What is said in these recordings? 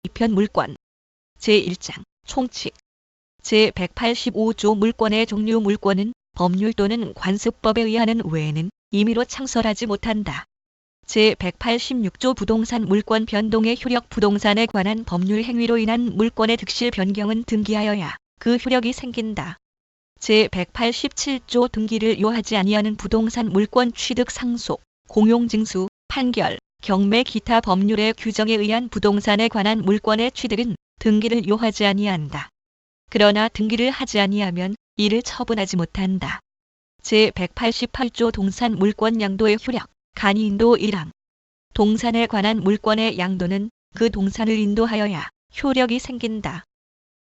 2편 물권 제1장 총칙 제185조 물권의 종류 물권은 법률 또는 관습법에 의하는 외에는 임의로 창설하지 못한다. 제186조 부동산 물권 변동의 효력 부동산에 관한 법률 행위로 인한 물권의 득실 변경은 등기하여야 그 효력이 생긴다. 제187조 등기를 요하지 아니하는 부동산 물권 취득 상속, 공용징수, 판결, 경매 기타 법률의 규정에 의한 부동산에 관한 물권의 취득은 등기를 요하지 아니한다. 그러나 등기를 하지 아니하면 이를 처분하지 못한다. 제188조 동산 물권 양도의 효력, 간이인도 1항. 동산에 관한 물권의 양도는 그 동산을 인도하여야 효력이 생긴다.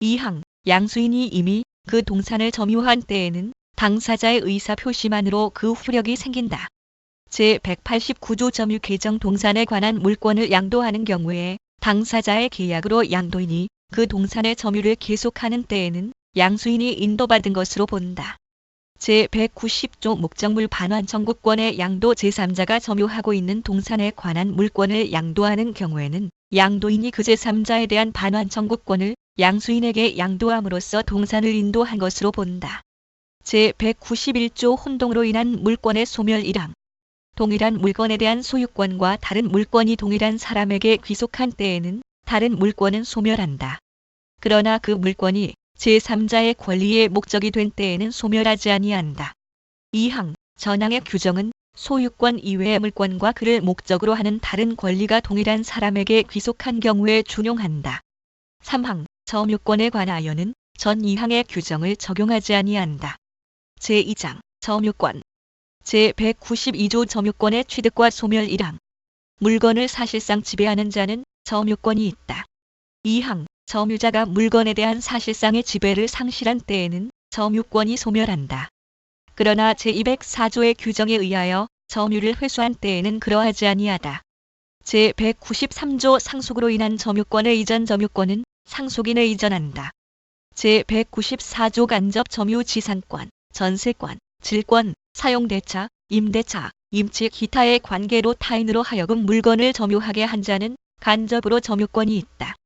2항. 양수인이 이미 그 동산을 점유한 때에는 당사자의 의사 표시만으로 그 효력이 생긴다. 제189조 점유 개정 동산에 관한 물권을 양도하는 경우에 당사자의 계약으로 양도인이 그 동산의 점유를 계속하는 때에는 양수인이 인도받은 것으로 본다. 제190조 목적물 반환 청구권의 양도 제3자가 점유하고 있는 동산에 관한 물권을 양도하는 경우에는 양도인이 그 제3자에 대한 반환 청구권을 양수인에게 양도함으로써 동산을 인도한 것으로 본다. 제191조 혼동으로 인한 물권의 소멸 1항. 동일한 물건에 대한 소유권과 다른 물건이 동일한 사람에게 귀속한 때에는 다른 물권은 소멸한다. 그러나 그 물권이 제3자의 권리의 목적이 된 때에는 소멸하지 아니한다. 2항. 전항의 규정은 소유권 이외의 물권과 그를 목적으로 하는 다른 권리가 동일한 사람에게 귀속한 경우에 준용한다. 3항. 점유권에 관하여는 전 2항의 규정을 적용하지 아니한다. 제2장 점유권 제192조 점유권의 취득과 소멸 1항. 물건을 사실상 지배하는 자는 점유권이 있다. 2항. 점유자가 물건에 대한 사실상의 지배를 상실한 때에는 점유권이 소멸한다. 그러나 제204조의 규정에 의하여 점유를 회수한 때에는 그러하지 아니하다. 제193조 상속으로 인한 점유권의 이전 점유권은 상속인에 이전한다. 제194조 간접 점유 지상권, 전세권, 질권, 사용대차, 임대차, 임치 기타의 관계로 타인으로 하여금 물건을 점유하게 한 자는 간접으로 점유권이 있다.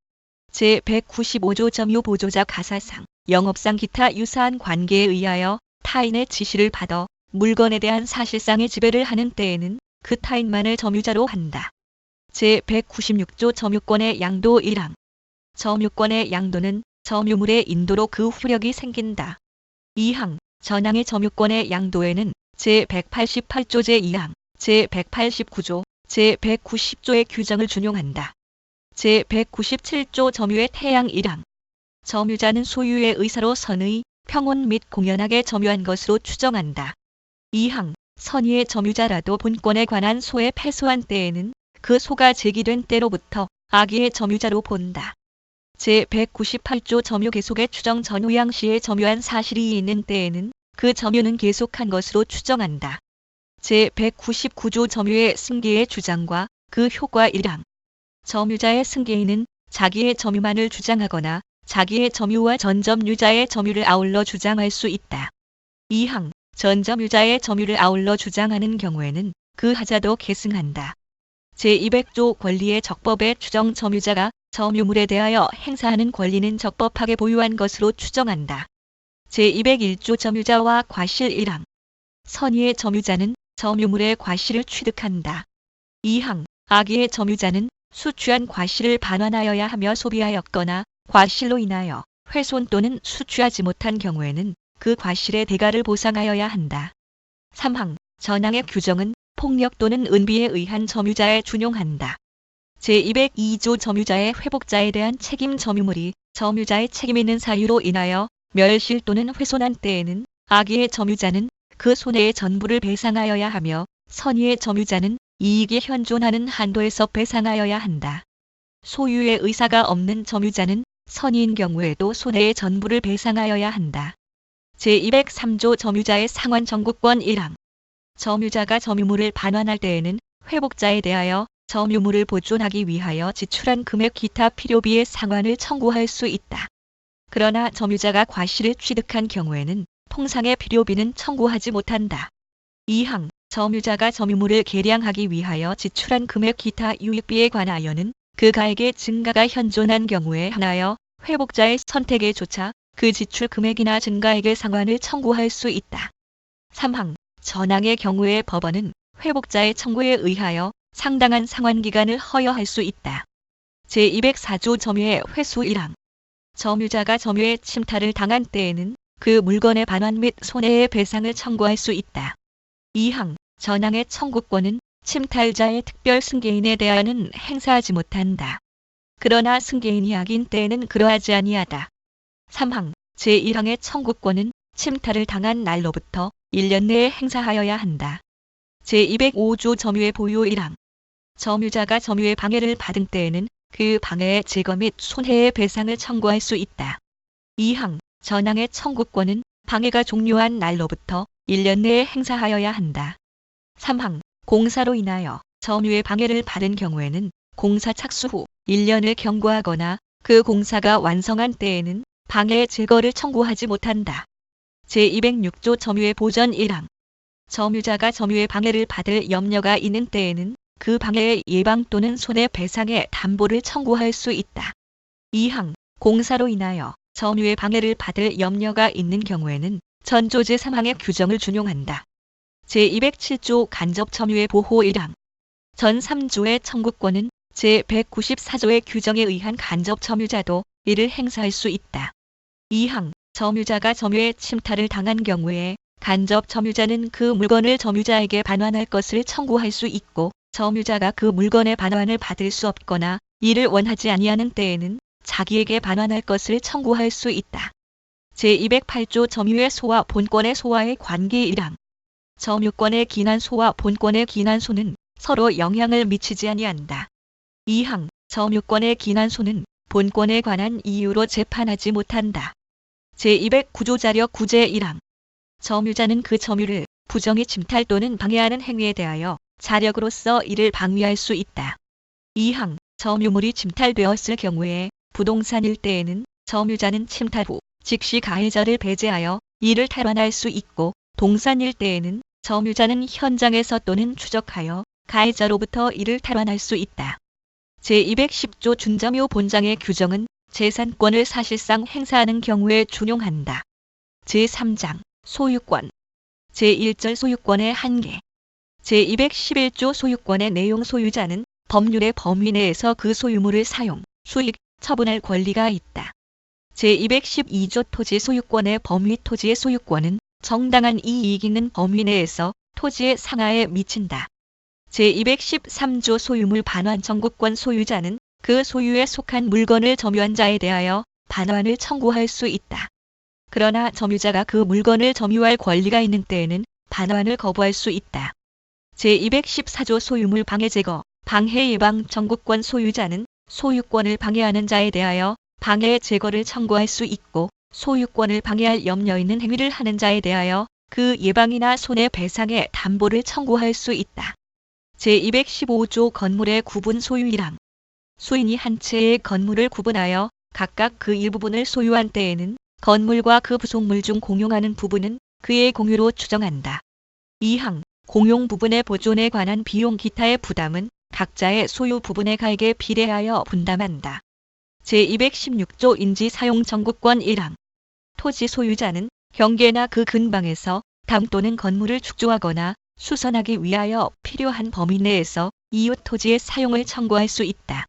제195조 점유 보조자 가사상, 영업상 기타 유사한 관계에 의하여 타인의 지시를 받아 물건에 대한 사실상의 지배를 하는 때에는 그 타인만을 점유자로 한다. 제196조 점유권의 양도 1항. 점유권의 양도는 점유물의 인도로 그 효력이 생긴다. 2항. 전항의 점유권의 양도에는 제188조 제2항, 제189조, 제190조의 규정을 준용한다. 제197조 점유의 태양 1항. 점유자는 소유의 의사로 선의, 평온 및 공연하게 점유한 것으로 추정한다. 2항. 선의의 점유자라도 본권에 관한 소에 패소한 때에는 그 소가 제기된 때로부터 악의의 점유자로 본다. 제198조 점유 계속의 추정 전후양 시에 점유한 사실이 있는 때에는 그 점유는 계속한 것으로 추정한다. 제199조 점유의 승계의 주장과 그 효과 1항. 점유자의 승계인은 자기의 점유만을 주장하거나 자기의 점유와 전점유자의 점유를 아울러 주장할 수 있다. 2항. 전점유자의 점유를 아울러 주장하는 경우에는 그 하자도 계승한다. 제200조 권리의 적법의 추정 점유자가 점유물에 대하여 행사하는 권리는 적법하게 보유한 것으로 추정한다. 제201조 점유자와 과실 1항. 선의의 점유자는 점유물의 과실을 취득한다. 2항. 악의의 점유자는 수취한 과실을 반환하여야 하며 소비하였거나 과실로 인하여 훼손 또는 수취하지 못한 경우에는 그 과실의 대가를 보상하여야 한다. 3항. 전항의 규정은 폭력 또는 은비에 의한 점유자에 준용한다. 제202조 점유자의 회복자에 대한 책임 점유물이 점유자의 책임 있는 사유로 인하여 멸실 또는 훼손한 때에는 악의의 점유자는 그 손해의 전부를 배상하여야 하며 선의의 점유자는 이익이 현존하는 한도에서 배상하여야 한다. 소유의 의사가 없는 점유자는 선의인 경우에도 손해의 전부를 배상하여야 한다. 제203조 점유자의 상환 청구권 1항. 점유자가 점유물을 반환할 때에는 회복자에 대하여 점유물을 보존하기 위하여 지출한 금액 기타 필요비의 상환을 청구할 수 있다. 그러나 점유자가 과실을 취득한 경우에는 통상의 필요비는 청구하지 못한다. 2항. 점유자가 점유물을 계량하기 위하여 지출한 금액 기타 유익비에 관하여는 그 가액의 증가가 현존한 경우에 하나여 회복자의 선택에 조차 그 지출 금액이나 증가액의 상환을 청구할 수 있다. 3항 전항의 경우에 법원은 회복자의 청구에 의하여 상당한 상환기간을 허여할 수 있다. 제204조 점유의 회수 1항 점유자가 점유의 침탈을 당한 때에는 그 물건의 반환 및 손해의 배상을 청구할 수 있다. 2항 전항의 청구권은 침탈자의 특별 승계인에 대하여는 행사하지 못한다. 그러나 승계인이 악인 때에는 그러하지 아니하다. 3항 제1항의 청구권은 침탈을 당한 날로부터 1년 내에 행사하여야 한다. 제205조 점유의 보유 1항 점유자가 점유의 방해를 받은 때에는 그 방해의 제거 및 손해의 배상을 청구할 수 있다. 2항 전항의 청구권은 방해가 종료한 날로부터 1년 내에 행사하여야 한다. 3항 공사로 인하여 점유의 방해를 받은 경우에는 공사 착수 후 1년을 경과하거나 그 공사가 완성한 때에는 방해의 제거를 청구하지 못한다. 제206조 점유의 보전 1항 점유자가 점유의 방해를 받을 염려가 있는 때에는 그 방해의 예방 또는 손해배상의 담보를 청구할 수 있다. 2항 공사로 인하여 점유의 방해를 받을 염려가 있는 경우에는 전조 제3항의 규정을 준용한다. 제207조 간접 점유의 보호 1항 전 3조의 청구권은 제194조의 규정에 의한 간접 점유자도 이를 행사할 수 있다. 2항 점유자가 점유의 침탈을 당한 경우에 간접 점유자는 그 물건을 점유자에게 반환할 것을 청구할 수 있고 점유자가 그 물건의 반환을 받을 수 없거나 이를 원하지 아니하는 때에는 자기에게 반환할 것을 청구할 수 있다. 제208조 점유의 소와 본권의 소와의 관계 1항 점유권의 기난소와 본권의 기난소는 서로 영향을 미치지 아니한다. 2항 점유권의 기난소는 본권에 관한 이유로 재판하지 못한다. 제209조 자력 구제 1항 점유자는 그 점유를 부정히 침탈 또는 방해하는 행위에 대하여 자력으로서 이를 방위할 수 있다. 2항 점유물이 침탈되었을 경우에 부동산일 때에는 점유자는 침탈 후 즉시 가해자를 배제하여 이를 탈환할 수 있고 동산일 때에는 점유자는 현장에서 또는 추적하여 가해자로부터 이를 탈환할 수 있다. 제210조 준점유 본장의 규정은 재산권을 사실상 행사하는 경우에 준용한다. 제3장 소유권 제1절 소유권의 한계 제211조 소유권의 내용 소유자는 법률의 범위 내에서 그 소유물을 사용, 수익, 처분할 권리가 있다. 제212조 토지 소유권의 범위 토지의 소유권은 정당한 이익 있는 범위 내에서 토지의 상하에 미친다. 제213조 소유물 반환 청구권 소유자는 그 소유에 속한 물건을 점유한 자에 대하여 반환을 청구할 수 있다. 그러나 점유자가 그 물건을 점유할 권리가 있는 때에는 반환을 거부할 수 있다. 제214조 소유물 방해 제거, 방해 예방 청구권 소유자는 소유권을 방해하는 자에 대하여 방해 제거를 청구할 수 있고 소유권을 방해할 염려 있는 행위를 하는 자에 대하여 그 예방이나 손해배상의 담보를 청구할 수 있다. 제215조 건물의 구분 소유 1항 수인이 한 채의 건물을 구분하여 각각 그 일부분을 소유한 때에는 건물과 그 부속물 중 공용하는 부분은 그의 공유로 추정한다. 2항 공용 부분의 보존에 관한 비용 기타의 부담은 각자의 소유 부분의 가액에 비례하여 분담한다. 제216조 인지사용 청구권 1항 토지 소유자는 경계나 그 근방에서 담 또는 건물을 축조하거나 수선하기 위하여 필요한 범위 내에서 이웃 토지의 사용을 청구할 수 있다.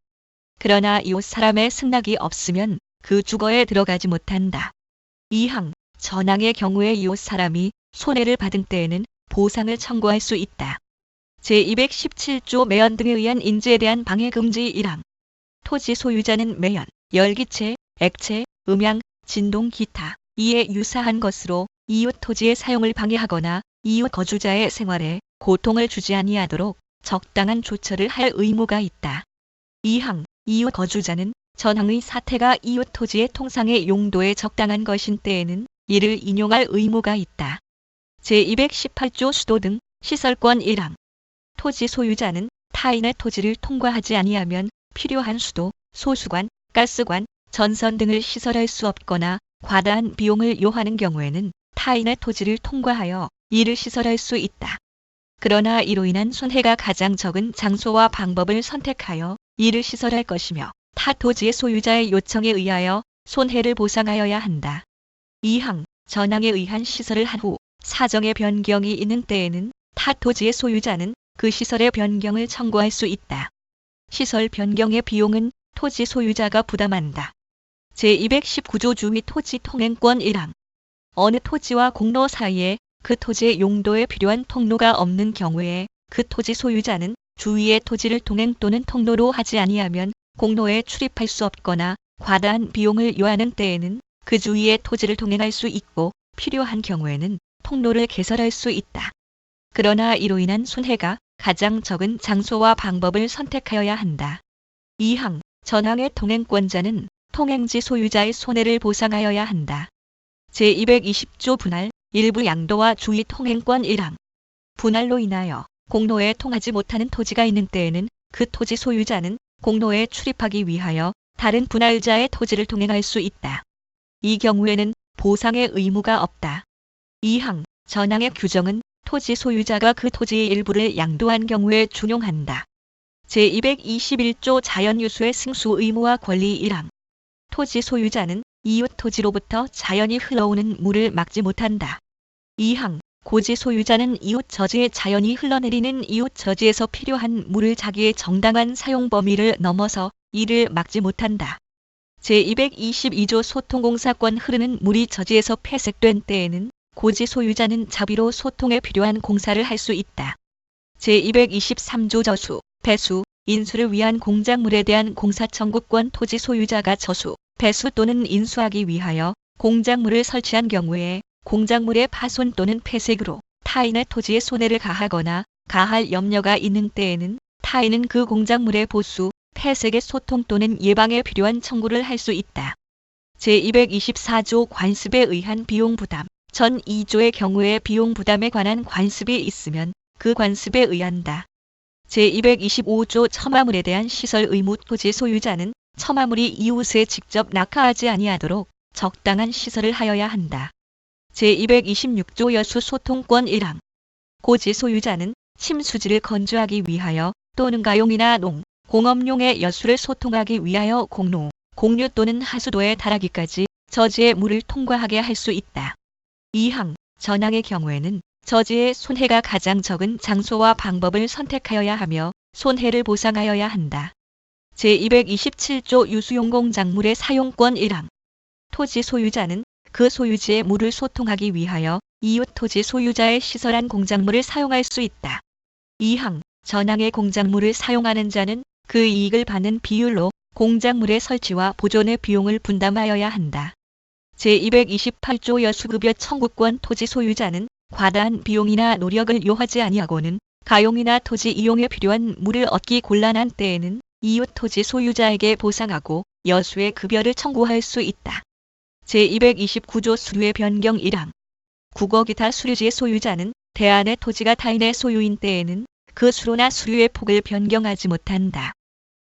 그러나 이웃 사람의 승낙이 없으면 그 주거에 들어가지 못한다. 2항 전항의 경우에 이웃 사람이 손해를 받은 때에는 보상을 청구할 수 있다. 제217조 매연 등에 의한 인지에 대한 방해 금지 1항 토지 소유자는 매연, 열기체, 액체, 음향, 진동 기타 이에 유사한 것으로 이웃 토지의 사용을 방해하거나 이웃 거주자의 생활에 고통을 주지 아니하도록 적당한 조처를 할 의무가 있다. 2항 이웃 거주자는 전항의 사태가 이웃 토지의 통상의 용도에 적당한 것인 때에는 이를 인용할 의무가 있다. 제218조 수도 등 시설권 1항 토지 소유자는 타인의 토지를 통과하지 아니하면 필요한 수도, 소수관, 가스관, 전선 등을 시설할 수 없거나 과다한 비용을 요하는 경우에는 타인의 토지를 통과하여 이를 시설할 수 있다. 그러나 이로 인한 손해가 가장 적은 장소와 방법을 선택하여 이를 시설할 것이며 타 토지의 소유자의 요청에 의하여 손해를 보상하여야 한다. 2항 전항에 의한 시설을 한 후 사정의 변경이 있는 때에는 타 토지의 소유자는 그 시설의 변경을 청구할 수 있다. 시설 변경의 비용은 토지 소유자가 부담한다. 제219조 주위 토지 통행권 1항 어느 토지와 공로 사이에 그 토지의 용도에 필요한 통로가 없는 경우에 그 토지 소유자는 주위의 토지를 통행 또는 통로로 하지 아니하면 공로에 출입할 수 없거나 과다한 비용을 요하는 때에는 그 주위의 토지를 통행할 수 있고 필요한 경우에는 통로를 개설할 수 있다. 그러나 이로 인한 손해가 가장 적은 장소와 방법을 선택하여야 한다. 2항 전항의 통행권자는 통행지 소유자의 손해를 보상하여야 한다. 제220조 분할 일부 양도와 주위 통행권 1항 분할로 인하여 공로에 통하지 못하는 토지가 있는 때에는 그 토지 소유자는 공로에 출입하기 위하여 다른 분할자의 토지를 통행할 수 있다. 이 경우에는 보상의 의무가 없다. 2항 전항의 규정은 토지 소유자가 그 토지의 일부를 양도한 경우에 준용한다. 제221조 자연유수의 승수 의무와 권리 1항 토지 소유자는 이웃 토지로부터 자연히 흘러오는 물을 막지 못한다. 2항 고지 소유자는 이웃 저지에 자연히 흘러내리는 이웃 저지에서 필요한 물을 자기의 정당한 사용 범위를 넘어서 이를 막지 못한다. 제222조 소통공사권 흐르는 물이 저지에서 폐색된 때에는 고지 소유자는 자비로 소통에 필요한 공사를 할 수 있다. 제223조 저수, 배수, 인수를 위한 공작물에 대한 공사청구권 토지 소유자가 저수, 배수 또는 인수하기 위하여 공작물을 설치한 경우에 공작물의 파손 또는 폐색으로 타인의 토지에 손해를 가하거나 가할 염려가 있는 때에는 타인은 그 공작물의 보수, 폐색의 소통 또는 예방에 필요한 청구를 할 수 있다. 제224조 관습에 의한 비용 부담 전 2조의 경우에 비용 부담에 관한 관습이 있으면 그 관습에 의한다. 제225조 첨화물에 대한 시설 의무 토지 소유자는 첨화물이 이웃에 직접 낙하하지 아니하도록 적당한 시설을 하여야 한다. 제226조 여수 소통권 1항 고지 소유자는 침수지를 건조하기 위하여 또는 가용이나 농, 공업용의 여수를 소통하기 위하여 공로, 공류 또는 하수도에 달하기까지 저지의 물을 통과하게 할 수 있다. 2항 전항의 경우에는 저지의 손해가 가장 적은 장소와 방법을 선택하여야 하며 손해를 보상하여야 한다. 제227조 유수용 공작물의 사용권 1항 토지 소유자는 그 소유지의 물을 소통하기 위하여 이웃 토지 소유자의 시설한 공작물을 사용할 수 있다. 2항 전항의 공작물을 사용하는 자는 그 이익을 받는 비율로 공작물의 설치와 보존의 비용을 분담하여야 한다. 제228조 여수급여 청구권 토지 소유자는 과다한 비용이나 노력을 요하지 아니하고는 가용이나 토지 이용에 필요한 물을 얻기 곤란한 때에는 이웃 토지 소유자에게 보상하고 여수의 급여를 청구할 수 있다. 제229조 수류의 변경 1항 국어 기타 수류지의 소유자는 대안의 토지가 타인의 소유인 때에는 그 수로나 수류의 폭을 변경하지 못한다.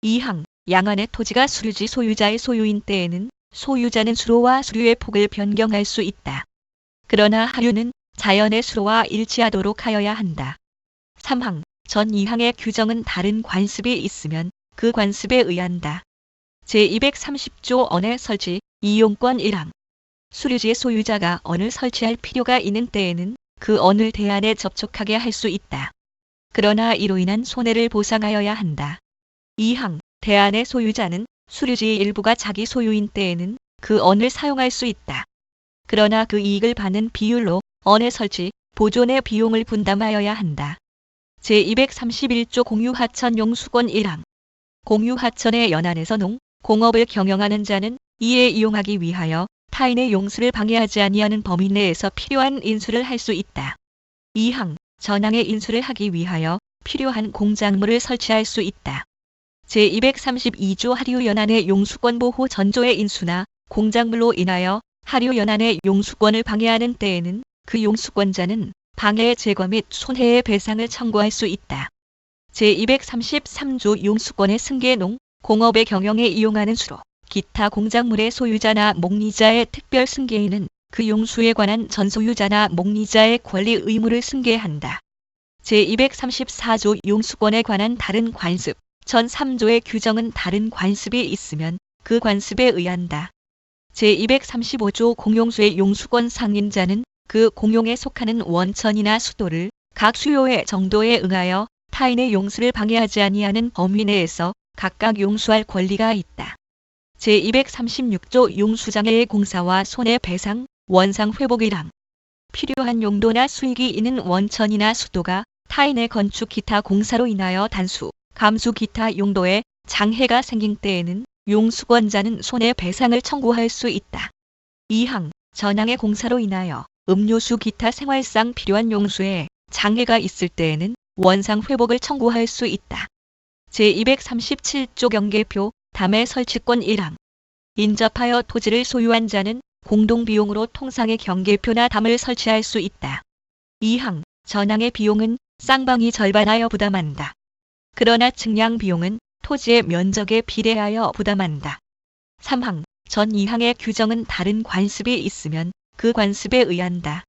2항 양안의 토지가 수류지 소유자의 소유인 때에는 소유자는 수로와 수류의 폭을 변경할 수 있다. 그러나 하류는 자연의 수로와 일치하도록 하여야 한다. 3항 전 2항의 규정은 다른 관습이 있으면 그 관습에 의한다. 제230조 언의 설치 이용권 1항 수류지의 소유자가 언을 설치할 필요가 있는 때에는 그 언을 대안에 접촉하게 할 수 있다. 그러나 이로 인한 손해를 보상하여야 한다. 2항 대안의 소유자는 수류지의 일부가 자기 소유인 때에는 그 언을 사용할 수 있다. 그러나 그 이익을 받는 비율로 언의 설치, 보존의 비용을 분담하여야 한다. 제231조 공유하천 용수권 1항 공유하천의 연안에서 농, 공업을 경영하는 자는 이에 이용하기 위하여 타인의 용수를 방해하지 아니하는 범위 내에서 필요한 인수를 할 수 있다. 2항 전항의 인수를 하기 위하여 필요한 공작물을 설치할 수 있다. 제232조 하류연안의 용수권 보호 전조의 인수나 공작물로 인하여 하류연안의 용수권을 방해하는 때에는 그 용수권자는 방해의 제거 및 손해의 배상을 청구할 수 있다. 제233조 용수권의 승계 농, 공업의 경영에 이용하는 수로 기타 공작물의 소유자나 목리자의 특별 승계인은 그 용수에 관한 전소유자나 목리자의 권리 의무를 승계한다. 제234조 용수권에 관한 다른 관습 전 3조의 규정은 다른 관습이 있으면 그 관습에 의한다. 제235조 공용수의 용수권 상린자는 그 공용에 속하는 원천이나 수도를 각 수요의 정도에 응하여 타인의 용수를 방해하지 아니하는 범위 내에서 각각 용수할 권리가 있다. 제236조 용수장애의 공사와 손해배상, 원상회복이랑 필요한 용도나 수익이 있는 원천이나 수도가 타인의 건축 기타 공사로 인하여 단수, 감수 기타 용도에 장애가 생긴 때에는 용수권자는 손해배상을 청구할 수 있다. 2항, 전항의 공사로 인하여 음료수 기타 생활상 필요한 용수에 장애가 있을 때에는 원상회복을 청구할 수 있다. 제237조 경계표, 담의 설치권 1항. 인접하여 토지를 소유한 자는 공동비용으로 통상의 경계표나 담을 설치할 수 있다. 2항, 전항의 비용은 쌍방이 절반하여 부담한다. 그러나 측량 비용은 토지의 면적에 비례하여 부담한다. 3항, 전 2항의 규정은 다른 관습이 있으면 그 관습에 의한다.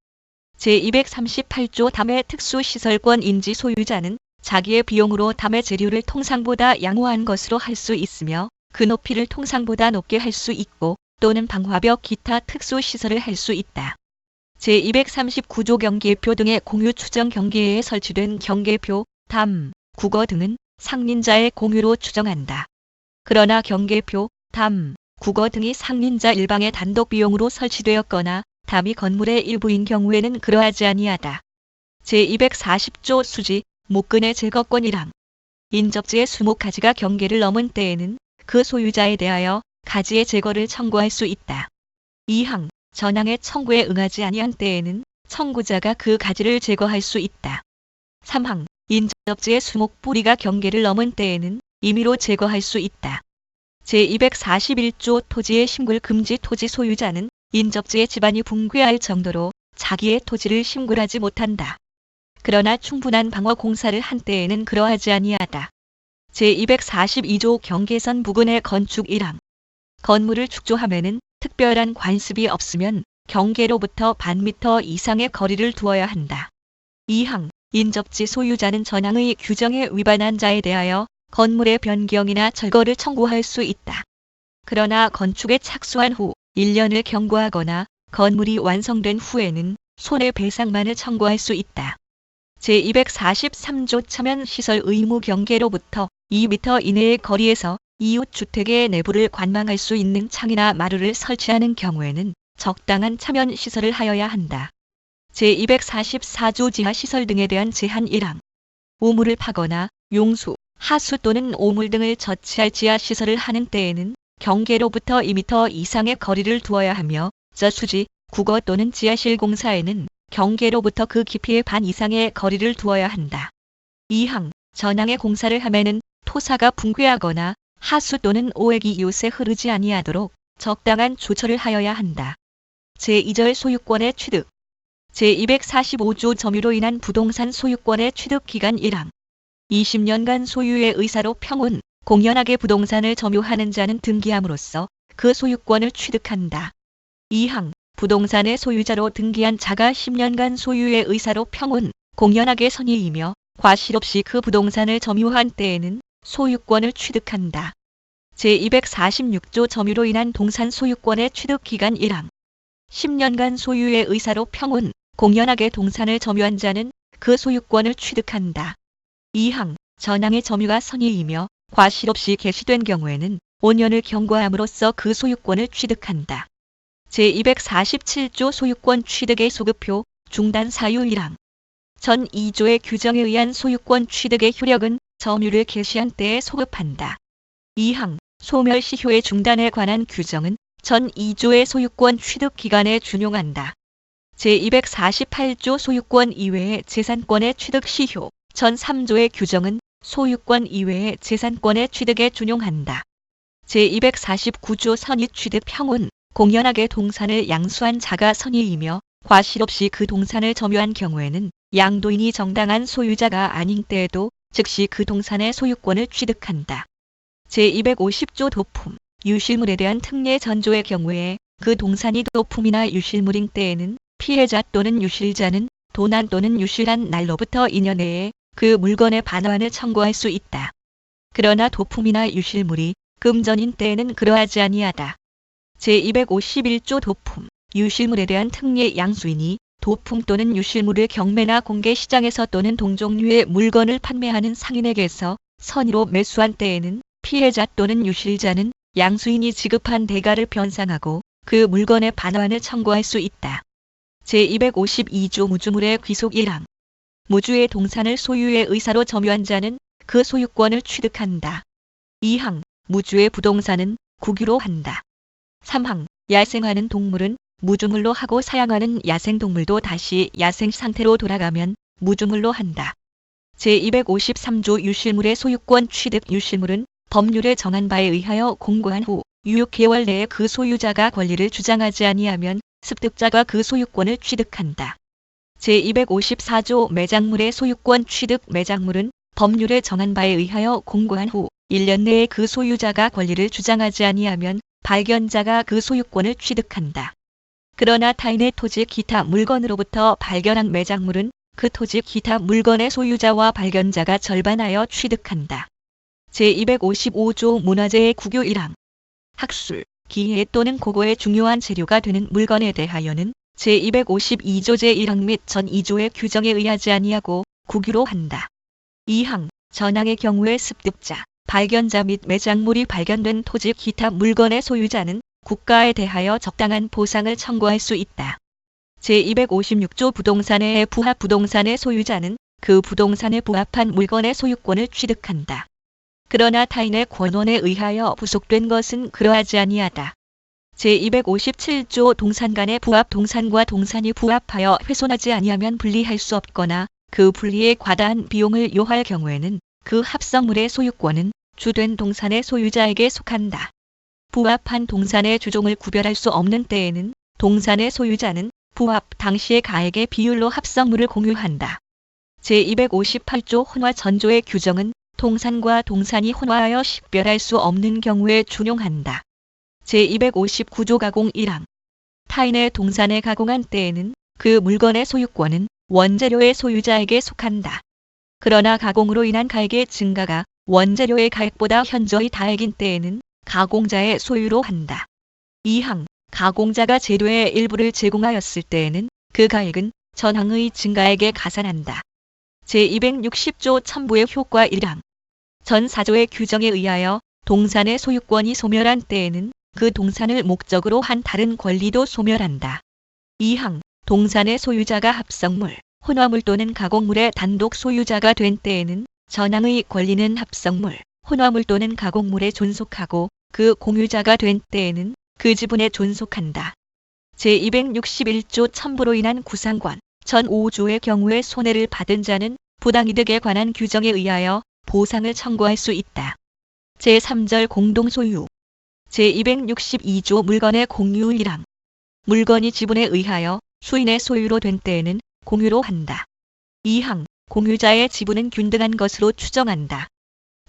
제238조 담의 특수시설권 인지 소유자는 자기의 비용으로 담의 재료를 통상보다 양호한 것으로 할 수 있으며 그 높이를 통상보다 높게 할 수 있고 또는 방화벽 기타 특수시설을 할 수 있다. 제239조 경계표 등의 공유 추정 경계에 설치된 경계표, 담, 국어 등은 상린자의 공유로 추정한다. 그러나 경계표, 담, 국어 등이 상린자 일방의 단독 비용으로 설치되었거나 담이 건물의 일부인 경우에는 그러하지 아니하다. 제240조 수지, 목근의 제거권 1항. 인접지의 수목가지가 경계를 넘은 때에는 그 소유자에 대하여 가지의 제거를 청구할 수 있다. 2항, 전항의 청구에 응하지 아니한 때에는 청구자가 그 가지를 제거할 수 있다. 3항, 인접지의 수목 뿌리가 경계를 넘은 때에는 임의로 제거할 수 있다. 제241조 토지의 심굴 금지 토지 소유자는 인접지의 집안이 붕괴할 정도로 자기의 토지를 심굴하지 못한다. 그러나 충분한 방어 공사를 한 때에는 그러하지 아니하다. 제242조 경계선 부근의 건축 1항. 건물을 축조하면은 특별한 관습이 없으면 경계로부터 반 미터 이상의 거리를 두어야 한다. 2항. 인접지 소유자는 전항의 규정에 위반한 자에 대하여 건물의 변경이나 철거를 청구할 수 있다. 그러나 건축에 착수한 후 1년을 경과하거나 건물이 완성된 후에는 손해배상만을 청구할 수 있다. 제243조 처면시설 의무 경계로부터 2m 이내의 거리에서 이웃 주택의 내부를 관망할 수 있는 창이나 마루를 설치하는 경우에는 적당한 처면시설을 하여야 한다. 제244조 지하시설 등에 대한 제한 1항. 우물을 파거나 용수, 하수 또는 오물 등을 저치할 지하시설을 하는 때에는 경계로부터 2m 이상의 거리를 두어야 하며 저수지, 국어 또는 지하실 공사에는 경계로부터 그 깊이의 반 이상의 거리를 두어야 한다. 2항. 전항의 공사를 하면은 토사가 붕괴하거나 하수 또는 오액이 이웃에 흐르지 아니하도록 적당한 조처를 하여야 한다. 제2절 소유권의 취득. 제245조 점유로 인한 부동산 소유권의 취득 기간 1항. 20년간 소유의 의사로 평온, 공연하게 부동산을 점유하는 자는 등기함으로써 그 소유권을 취득한다. 2항. 부동산의 소유자로 등기한 자가 10년간 소유의 의사로 평온, 공연하게 선의이며 과실 없이 그 부동산을 점유한 때에는 소유권을 취득한다. 제246조 점유로 인한 동산 소유권의 취득 기간 1항. 10년간 소유의 의사로 평온, 공연하게 동산을 점유한 자는 그 소유권을 취득한다. 2항. 전항의 점유가 선의이며 과실 없이 개시된 경우에는 5년을 경과함으로써 그 소유권을 취득한다. 제247조 소유권 취득의 소급표, 중단 사유 1항. 전 2조의 규정에 의한 소유권 취득의 효력은 점유를 개시한 때에 소급한다. 2항. 소멸시효의 중단에 관한 규정은 전 2조의 소유권 취득 기간에 준용한다. 제248조 소유권 이외의 재산권의 취득 시효, 전 3조의 규정은 소유권 이외의 재산권의 취득에 준용한다. 제249조 선의 취득 평온, 공연하게 동산을 양수한 자가 선의이며 과실 없이 그 동산을 점유한 경우에는 양도인이 정당한 소유자가 아닌 때에도 즉시 그 동산의 소유권을 취득한다. 제250조 도품, 유실물에 대한 특례 전조의 경우에 그 동산이 도품이나 유실물인 때에는 피해자 또는 유실자는 도난 또는 유실한 날로부터 2년 내에 그 물건의 반환을 청구할 수 있다. 그러나 도품이나 유실물이 금전인 때에는 그러하지 아니하다. 제251조 도품, 유실물에 대한 특례 양수이니 도품 또는 유실물을 경매나 공개 시장에서 또는 동종류의 물건을 판매하는 상인에게서 선의로 매수한 때에는 피해자 또는 유실자는 양수인이 지급한 대가를 변상하고 그 물건의 반환을 청구할 수 있다. 제252조 무주물의 귀속 1항. 무주의 동산을 소유의 의사로 점유한 자는 그 소유권을 취득한다. 2항. 무주의 부동산은 국유로 한다. 3항. 야생하는 동물은 무주물로 하고 사양하는 야생동물도 다시 야생 상태로 돌아가면 무주물로 한다. 제253조 유실물의 소유권 취득. 유실물은 법률에 정한 바에 의하여 공고한 후 6개월 내에 그 소유자가 권리를 주장하지 아니하면 습득자가 그 소유권을 취득한다. 제254조 매장물의 소유권 취득. 매장물은 법률에 정한 바에 의하여 공고한 후 1년 내에 그 소유자가 권리를 주장하지 아니하면 발견자가 그 소유권을 취득한다. 그러나 타인의 토지 기타 물건으로부터 발견한 매장물은 그 토지 기타 물건의 소유자와 발견자가 절반하여 취득한다. 제255조 문화재의 구교 1항. 학술, 기회 또는 고고의 중요한 재료가 되는 물건에 대하여는 제252조 제1항 및 전 2조의 규정에 의하지 아니하고 국유로 한다. 2항. 전항의 경우에 습득자, 발견자 및 매장물이 발견된 토지 기타 물건의 소유자는 국가에 대하여 적당한 보상을 청구할 수 있다. 제256조 부동산의 부합. 부동산의 소유자는 그 부동산에 부합한 물건의 소유권을 취득한다. 그러나 타인의 권원에 의하여 부속된 것은 그러하지 아니하다. 제257조 동산 간의 부합. 동산과 동산이 부합하여 훼손하지 아니하면 분리할 수 없거나 그 분리에 과다한 비용을 요할 경우에는 그 합성물의 소유권은 주된 동산의 소유자에게 속한다. 부합한 동산의 주종을 구별할 수 없는 때에는 동산의 소유자는 부합 당시의 가액의 비율로 합성물을 공유한다. 제258조 혼화 전조의 규정은 동산과 동산이 혼화하여 식별할 수 없는 경우에 준용한다. 제259조 가공 1항. 타인의 동산에 가공한 때에는 그 물건의 소유권은 원재료의 소유자에게 속한다. 그러나 가공으로 인한 가액의 증가가 원재료의 가액보다 현저히 다액인 때에는 가공자의 소유로 한다. 2항. 가공자가 재료의 일부를 제공하였을 때에는 그 가액은 전항의 증가액에 가산한다. 제260조 첨부의 효과 1항. 전 4조의 규정에 의하여 동산의 소유권이 소멸한 때에는 그 동산을 목적으로 한 다른 권리도 소멸한다. 2항. 동산의 소유자가 합성물, 혼화물 또는 가공물의 단독 소유자가 된 때에는 전항의 권리는 합성물, 혼화물 또는 가공물에 존속하고 그 공유자가 된 때에는 그 지분에 존속한다. 제261조 첨부로 인한 구상권, 전 5조의 경우에 손해를 받은 자는 부당이득에 관한 규정에 의하여 보상을 청구할 수 있다. 제3절 공동소유. 제262조 물건의 공유 1항. 물건이 지분에 의하여 수인의 소유로 된 때에는 공유로 한다. 2항. 공유자의 지분은 균등한 것으로 추정한다.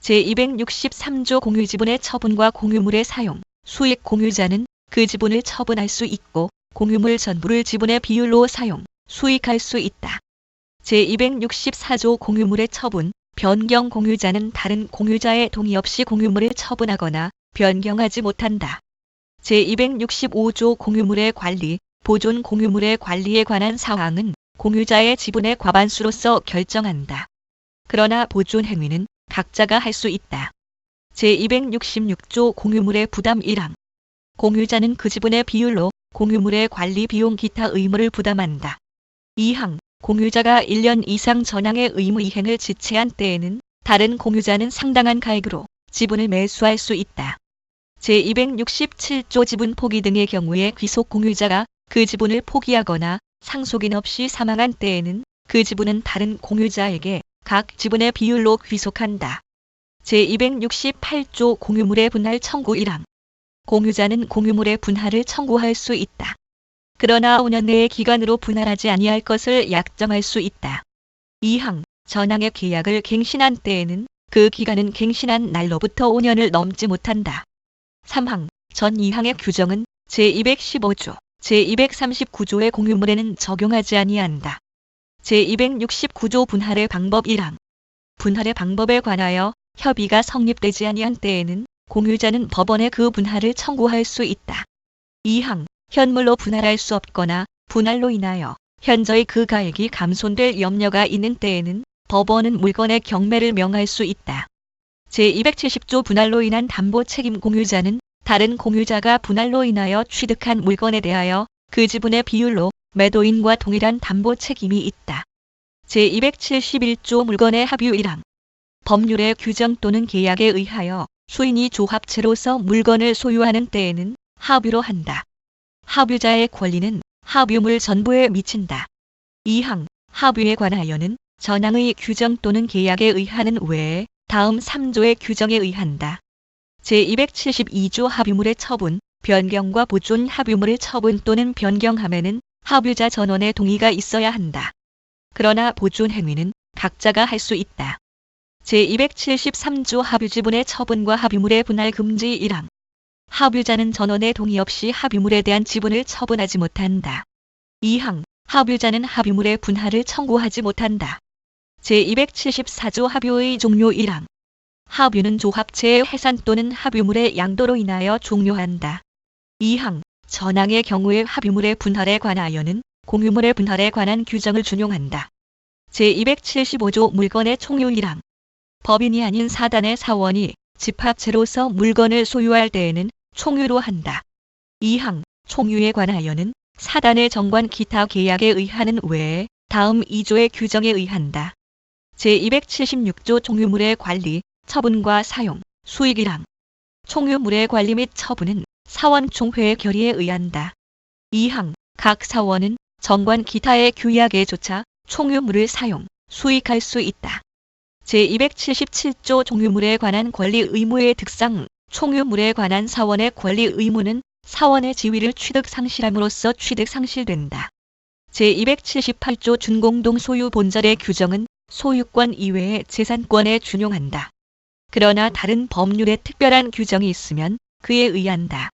제263조 공유지분의 처분과 공유물의 사용, 수익. 공유자는 그 지분을 처분할 수 있고 공유물 전부를 지분의 비율로 사용, 수익할 수 있다. 제264조 공유물의 처분, 변경. 공유자는 다른 공유자의 동의 없이 공유물을 처분하거나 변경하지 못한다. 제265조 공유물의 관리, 보존. 공유물의 관리에 관한 사항은 공유자의 지분의 과반수로서 결정한다. 그러나 보존 행위는 각자가 할 수 있다. 제266조 공유물의 부담 1항. 공유자는 그 지분의 비율로 공유물의 관리 비용 기타 의무를 부담한다. 2항. 공유자가 1년 이상 전항의 의무 이행을 지체한 때에는 다른 공유자는 상당한 가액으로 지분을 매수할 수 있다. 제267조 지분 포기 등의 경우에 귀속. 공유자가 그 지분을 포기하거나 상속인 없이 사망한 때에는 그 지분은 다른 공유자에게 각 지분의 비율로 귀속한다. 제268조 공유물의 분할 청구 1항. 공유자는 공유물의 분할을 청구할 수 있다. 그러나 5년 내의 기간으로 분할하지 아니할 것을 약정할 수 있다. 2항. 전항의 계약을 갱신한 때에는 그 기간은 갱신한 날로부터 5년을 넘지 못한다. 3항. 전 2항의 규정은 제215조, 제239조의 공유물에는 적용하지 아니한다. 제269조 분할의 방법 1항. 분할의 방법에 관하여 협의가 성립되지 아니한 때에는 공유자는 법원에 그 분할을 청구할 수 있다. 2항 현물로 분할할 수 없거나 분할로 인하여 현저히 그 가액이 감손될 염려가 있는 때에는 법원은 물건의 경매를 명할 수 있다. 제270조 분할로 인한 담보 책임 공유자는 다른 공유자가 분할로 인하여 취득한 물건에 대하여 그 지분의 비율로 매도인과 동일한 담보 책임이 있다. 제271조 물건의 합유 1항 법률의 규정 또는 계약에 의하여 수인이 조합체로서 물건을 소유하는 때에는 합유로 한다. 합유자의 권리는 합유물 전부에 미친다. 2항 합유에 관하여는 전항의 규정 또는 계약에 의하는 외에 다음 3조의 규정에 의한다. 제272조 합유물의 처분, 변경과 보존 합유물의 처분 또는 변경함에는 합유자 전원의 동의가 있어야 한다. 그러나 보존 행위는 각자가 할 수 있다. 제273조 합유지분의 처분과 합유물의 분할 금지 1항 합유자는 전원의 동의 없이 합유물에 대한 지분을 처분하지 못한다. 2항 합유자는 합유물의 분할을 청구하지 못한다. 제274조 합유의 종료 1항 합유는 조합체의 해산 또는 합유물의 양도로 인하여 종료한다. 2항 전항의 경우에 합유물의 분할에 관하여는 공유물의 분할에 관한 규정을 준용한다. 제275조 물건의 총유 1항 법인이 아닌 사단의 사원이 집합체로서 물건을 소유할 때에는 총유로 한다. 2항 총유에 관하여는 사단의 정관 기타 계약에 의하는 외에 다음 2조의 규정에 의한다. 제276조 총유물의 관리, 처분과 사용, 수익 1항 총유물의 관리 및 처분은 사원총회의 결의에 의한다. 2항 각 사원은 정관 기타의 규약에 조차 총유물을 사용, 수익할 수 있다. 제277조 총유물에 관한 권리 의무의 특성 총유물에 관한 사원의 권리 의무는 사원의 지위를 취득 상실함으로써 취득 상실된다. 제278조 준공동 소유 본절의 규정은 소유권 이외의 재산권에 준용한다. 그러나 다른 법률에 특별한 규정이 있으면 그에 의한다.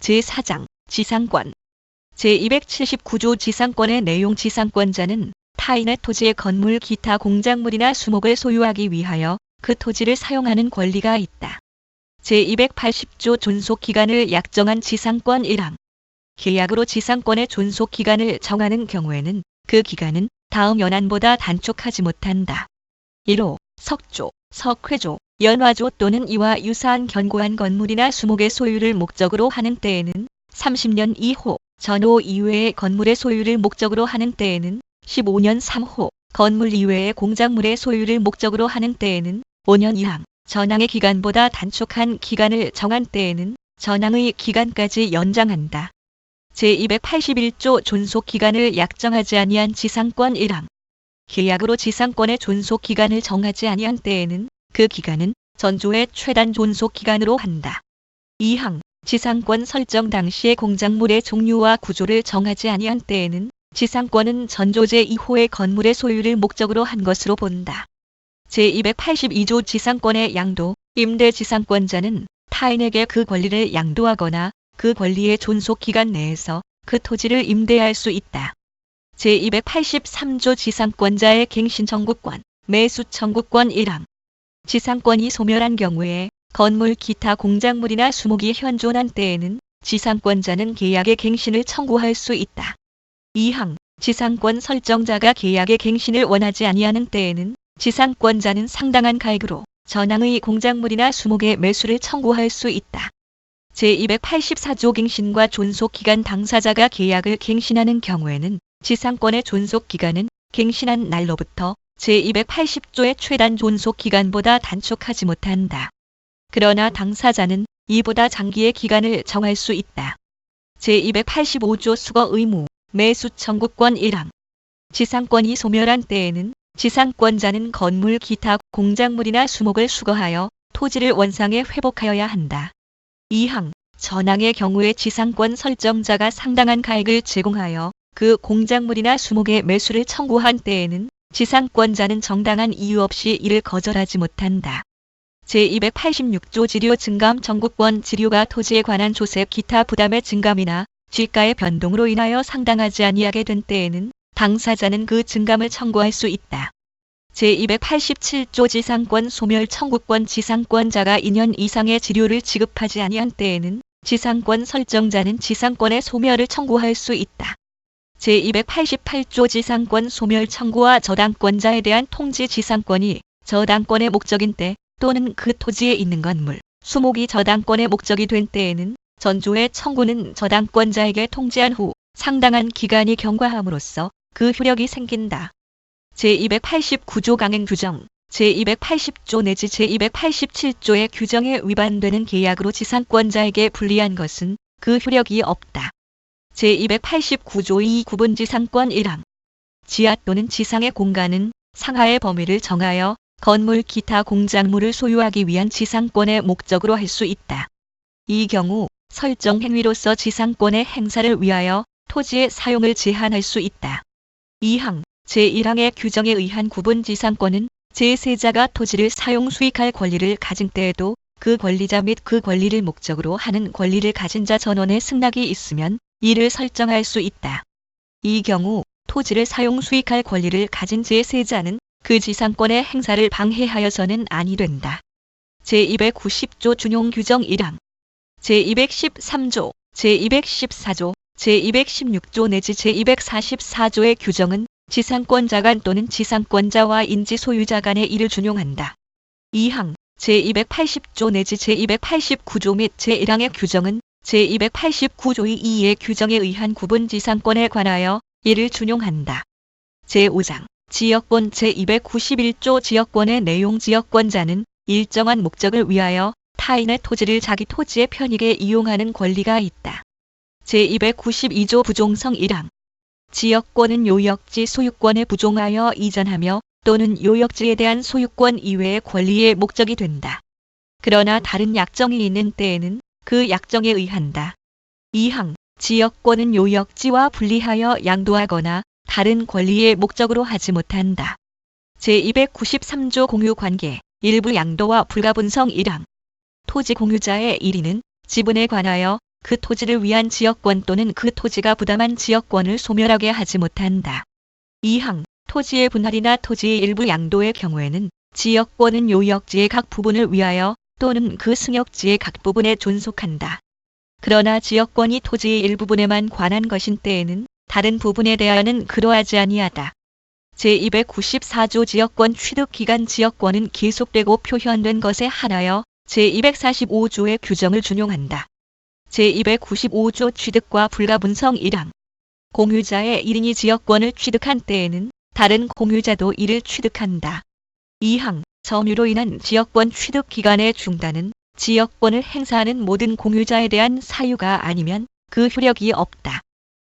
제4장 지상권 제279조 지상권의 내용 지상권자는 타인의 토지의 건물 기타 공작물이나 수목을 소유하기 위하여 그 토지를 사용하는 권리가 있다. 제280조 존속기간을 약정한 지상권 1항 계약으로 지상권의 존속기간을 정하는 경우에는 그 기간은 다음 연한보다 단축하지 못한다. 1호 석조, 석회조, 연화조 또는 이와 유사한 견고한 건물이나 수목의 소유를 목적으로 하는 때에는 30년 2호, 전호 이외의 건물의 소유를 목적으로 하는 때에는 15년 3호, 건물 이외의 공작물의 소유를 목적으로 하는 때에는 5년 2항, 전항의 기간보다 단축한 기간을 정한 때에는 전항의 기간까지 연장한다. 제281조 존속기간을 약정하지 아니한 지상권 1항 계약으로 지상권의 존속기간을 정하지 아니한 때에는 그 기간은 전조의 최단 존속기간으로 한다. 2항 지상권 설정 당시의 공작물의 종류와 구조를 정하지 아니한 때에는 지상권은 전조제 2호의 건물의 소유를 목적으로 한 것으로 본다. 제282조 지상권의 양도, 임대 지상권자는 타인에게 그 권리를 양도하거나 그 권리의 존속기간 내에서 그 토지를 임대할 수 있다. 제283조 지상권자의 갱신 청구권, 매수 청구권 1항 지상권이 소멸한 경우에 건물 기타 공작물이나 수목이 현존한 때에는 지상권자는 계약의 갱신을 청구할 수 있다. 2항 지상권 설정자가 계약의 갱신을 원하지 아니하는 때에는 지상권자는 상당한 가액으로 전항의 공작물이나 수목의 매수를 청구할 수 있다. 제284조 갱신과 존속기간 당사자가 계약을 갱신하는 경우에는 지상권의 존속기간은 갱신한 날로부터 제280조의 최단 존속기간보다 단축하지 못한다. 그러나 당사자는 이보다 장기의 기간을 정할 수 있다. 제285조 수거 의무, 매수 청구권 1항 지상권이 소멸한 때에는 지상권자는 건물 기타 공작물이나 수목을 수거하여 토지를 원상에 회복하여야 한다. 2항 전항의 경우에 지상권 설정자가 상당한 가액을 제공하여 그 공작물이나 수목의 매수를 청구한 때에는 지상권자는 정당한 이유 없이 이를 거절하지 못한다. 제286조 지료 증감 청구권 지료가 토지에 관한 조세 기타 부담의 증감이나 지가의 변동으로 인하여 상당하지 아니하게 된 때에는 당사자는 그 증감을 청구할 수 있다. 제287조 지상권 소멸 청구권 지상권자가 2년 이상의 지료를 지급하지 아니한 때에는 지상권 설정자는 지상권의 소멸을 청구할 수 있다. 제288조 지상권 소멸 청구와 저당권자에 대한 통지 지상권이 저당권의 목적인 때 또는 그 토지에 있는 건물, 수목이 저당권의 목적이 된 때에는 전조의 청구는 저당권자에게 통지한 후 상당한 기간이 경과함으로써 그 효력이 생긴다. 제289조 강행 규정, 제280조 내지 제287조의 규정에 위반되는 계약으로 지상권자에게 불리한 것은 그 효력이 없다. 제289조 2 구분 지상권 1항. 지하 또는 지상의 공간은 상하의 범위를 정하여 건물 기타 공작물을 소유하기 위한 지상권의 목적으로 할 수 있다. 이 경우 설정 행위로서 지상권의 행사를 위하여 토지의 사용을 제한할 수 있다. 2항, 제1항의 규정에 의한 구분 지상권은 제3자가 토지를 사용 수익할 권리를 가진 때에도 그 권리자 및 그 권리를 목적으로 하는 권리를 가진 자 전원의 승낙이 있으면 이를 설정할 수 있다. 이 경우 토지를 사용 수익할 권리를 가진 제3자는 그 지상권의 행사를 방해하여서는 아니 된다. 제290조 준용 규정 1항, 제213조, 제214조, 제216조 내지 제244조의 규정은 지상권자 간 또는 지상권자와 인지 소유자 간의 이를 준용한다. 2항, 제280조 내지 제289조 및 제1항의 규정은 제289조 2의 규정에 의한 구분 지상권에 관하여 이를 준용한다. 제5장, 지역권 제291조 지역권의 내용 지역권자는 일정한 목적을 위하여 타인의 토지를 자기 토지의 편익에 이용하는 권리가 있다. 제292조 부종성 1항. 지역권은 요역지 소유권에 부종하여 이전하며 또는 요역지에 대한 소유권 이외의 권리의 목적이 된다. 그러나 다른 약정이 있는 때에는 그 약정에 의한다. 2항. 지역권은 요역지와 분리하여 양도하거나 다른 권리의 목적으로 하지 못한다. 제293조 공유관계 일부 양도와 불가분성 1항. 토지 공유자의 1인은 지분에 관하여 그 토지를 위한 지역권 또는 그 토지가 부담한 지역권을 소멸하게 하지 못한다. 2항. 토지의 분할이나 토지의 일부 양도의 경우에는 지역권은 요역지의 각 부분을 위하여 또는 그 승역지의 각 부분에 존속한다. 그러나 지역권이 토지의 일부분에만 관한 것인 때에는 다른 부분에 대하여는 그러하지 아니하다. 제294조 지역권 취득 기간 지역권은 계속되고 표현된 것에 한하여 제245조의 규정을 준용한다. 제295조 취득과 불가분성 1항. 공유자의 1인이 지역권을 취득한 때에는 다른 공유자도 이를 취득한다. 2항. 점유로 인한 지역권 취득 기간의 중단은 지역권을 행사하는 모든 공유자에 대한 사유가 아니면 그 효력이 없다.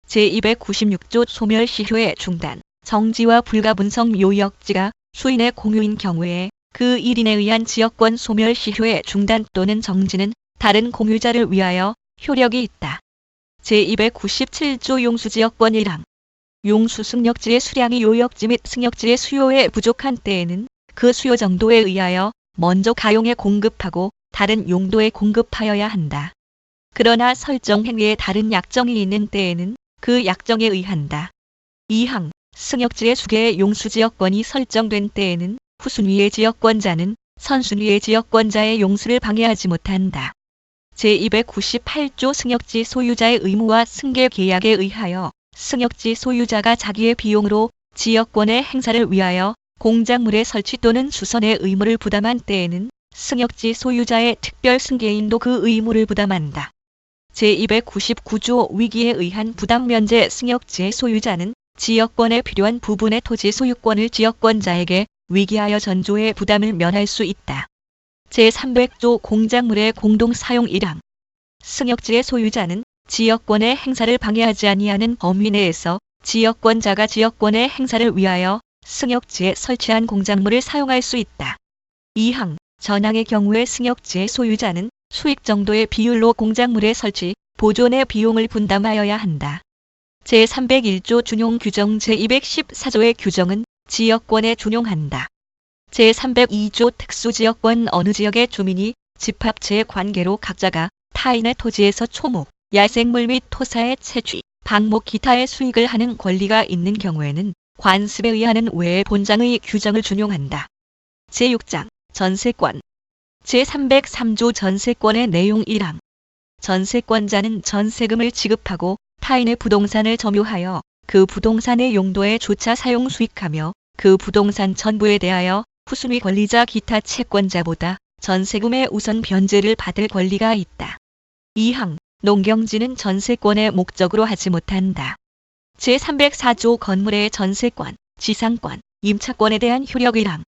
제296조 소멸 시효의 중단. 정지와 불가분성 요역지가 수인의 공유인 경우에 그 1인에 의한 지역권 소멸 시효의 중단 또는 정지는 다른 공유자를 위하여 효력이 있다. 제297조 용수지역권 1항. 용수 승역지의 수량이 요역지 및 승역지의 수요에 부족한 때에는 그 수요 정도에 의하여 먼저 가용에 공급하고 다른 용도에 공급하여야 한다. 그러나 설정 행위에 다른 약정이 있는 때에는 그 약정에 의한다. 2항. 승역지의 수개의 용수지역권이 설정된 때에는 후순위의 지역권자는 선순위의 지역권자의 용수를 방해하지 못한다. 제298조 승역지 소유자의 의무와 승계 계약에 의하여 승역지 소유자가 자기의 비용으로 지역권의 행사를 위하여 공작물의 설치 또는 수선의 의무를 부담한 때에는 승역지 소유자의 특별 승계인도 그 의무를 부담한다. 제299조 위기에 의한 부담면제 승역지의 소유자는 지역권에 필요한 부분의 토지 소유권을 지역권자에게 위기하여 전조의 부담을 면할 수 있다. 제300조 공작물의 공동사용 1항. 승역지의 소유자는 지역권의 행사를 방해하지 아니하는 범위 내에서 지역권자가 지역권의 행사를 위하여 승역지에 설치한 공작물을 사용할 수 있다. 2항. 전항의 경우에 승역지의 소유자는 수익 정도의 비율로 공작물의 설치, 보존의 비용을 분담하여야 한다. 제301조 준용 규정 제214조의 규정은 지역권에 준용한다. 제302조 특수지역권 어느 지역의 주민이 집합체의 관계로 각자가 타인의 토지에서 초목, 야생물 및 토사의 채취, 방목 기타의 수익을 하는 권리가 있는 경우에는 관습에 의하는 외 본장의 규정을 준용한다. 제6장 전세권 제303조 전세권의 내용 1항 전세권자는 전세금을 지급하고 타인의 부동산을 점유하여 그 부동산의 용도에 조차 사용 수익하며 그 부동산 전부에 대하여 후순위 권리자 기타 채권자보다 전세금의 우선 변제를 받을 권리가 있다. 2항 농경지는 전세권의 목적으로 하지 못한다. 제304조 건물의 전세권, 지상권, 임차권에 대한 효력 1항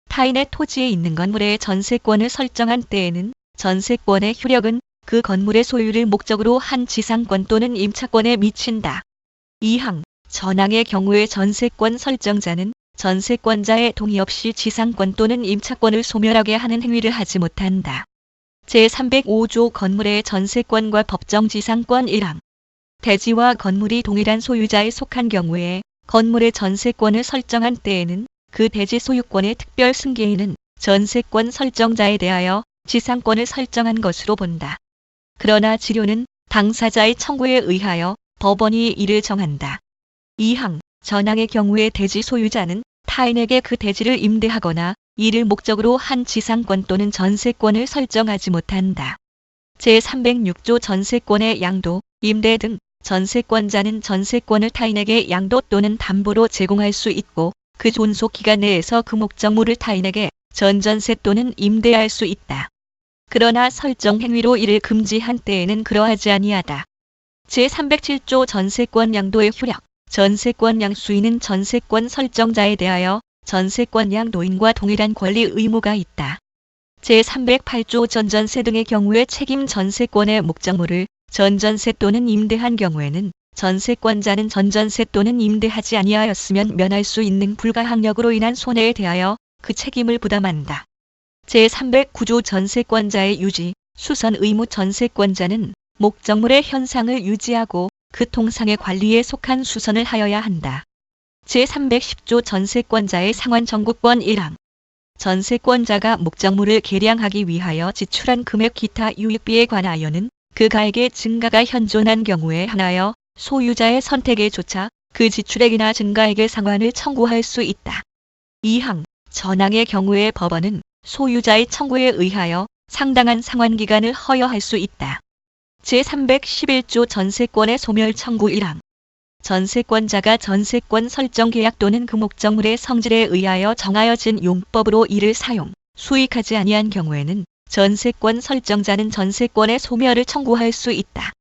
타인의 토지에 있는 건물의 전세권을 설정한 때에는 전세권의 효력은 그 건물의 소유를 목적으로 한 지상권 또는 임차권에 미친다. 2항 전항의 경우에 전세권 설정자는 전세권자의 동의 없이 지상권 또는 임차권을 소멸하게 하는 행위를 하지 못한다. 제305조 건물의 전세권과 법정 지상권 1항 대지와 건물이 동일한 소유자에 속한 경우에 건물의 전세권을 설정한 때에는 그 대지 소유권의 특별 승계인은 전세권 설정자에 대하여 지상권을 설정한 것으로 본다. 그러나 지료는 당사자의 청구에 의하여 법원이 이를 정한다. 2항 전항의 경우에 대지 소유자는 타인에게 그 대지를 임대하거나 이를 목적으로 한 지상권 또는 전세권을 설정하지 못한다. 제306조 전세권의 양도, 임대 등 전세권자는 전세권을 타인에게 양도 또는 담보로 제공할 수 있고 그 존속기간 내에서 그 목적물을 타인에게 전전세 또는 임대할 수 있다. 그러나 설정 행위로 이를 금지한 때에는 그러하지 아니하다. 제307조 전세권 양도의 효력 전세권 양수인은 전세권 설정자에 대하여 전세권 양도인과 동일한 권리 의무가 있다. 제308조 전전세 등의 경우에 책임 전세권의 목적물을 전전세 또는 임대한 경우에는 전세권자는 전전세 또는 임대하지 아니하였으면 면할 수 있는 불가항력으로 인한 손해에 대하여 그 책임을 부담한다. 제309조 전세권자의 유지, 수선 의무 전세권자는 목적물의 현상을 유지하고 그 통상의 관리에 속한 수선을 하여야 한다. 제310조 전세권자의 상환 청구권 1항 전세권자가 목적물을 계량하기 위하여 지출한 금액 기타 유익비에 관하여는 그 가액의 증가가 현존한 경우에 한하여 소유자의 선택에 조차 그 지출액이나 증가액의 상환을 청구할 수 있다. 2항 전항의 경우에 법원은 소유자의 청구에 의하여 상당한 상환기간을 허여할 수 있다. 제311조 전세권의 소멸 청구 1항 전세권자가 전세권 설정 계약 또는 그 목적물의 성질에 의하여 정하여진 용법으로 이를 사용, 수익하지 아니한 경우에는 전세권 설정자는 전세권의 소멸을 청구할 수 있다.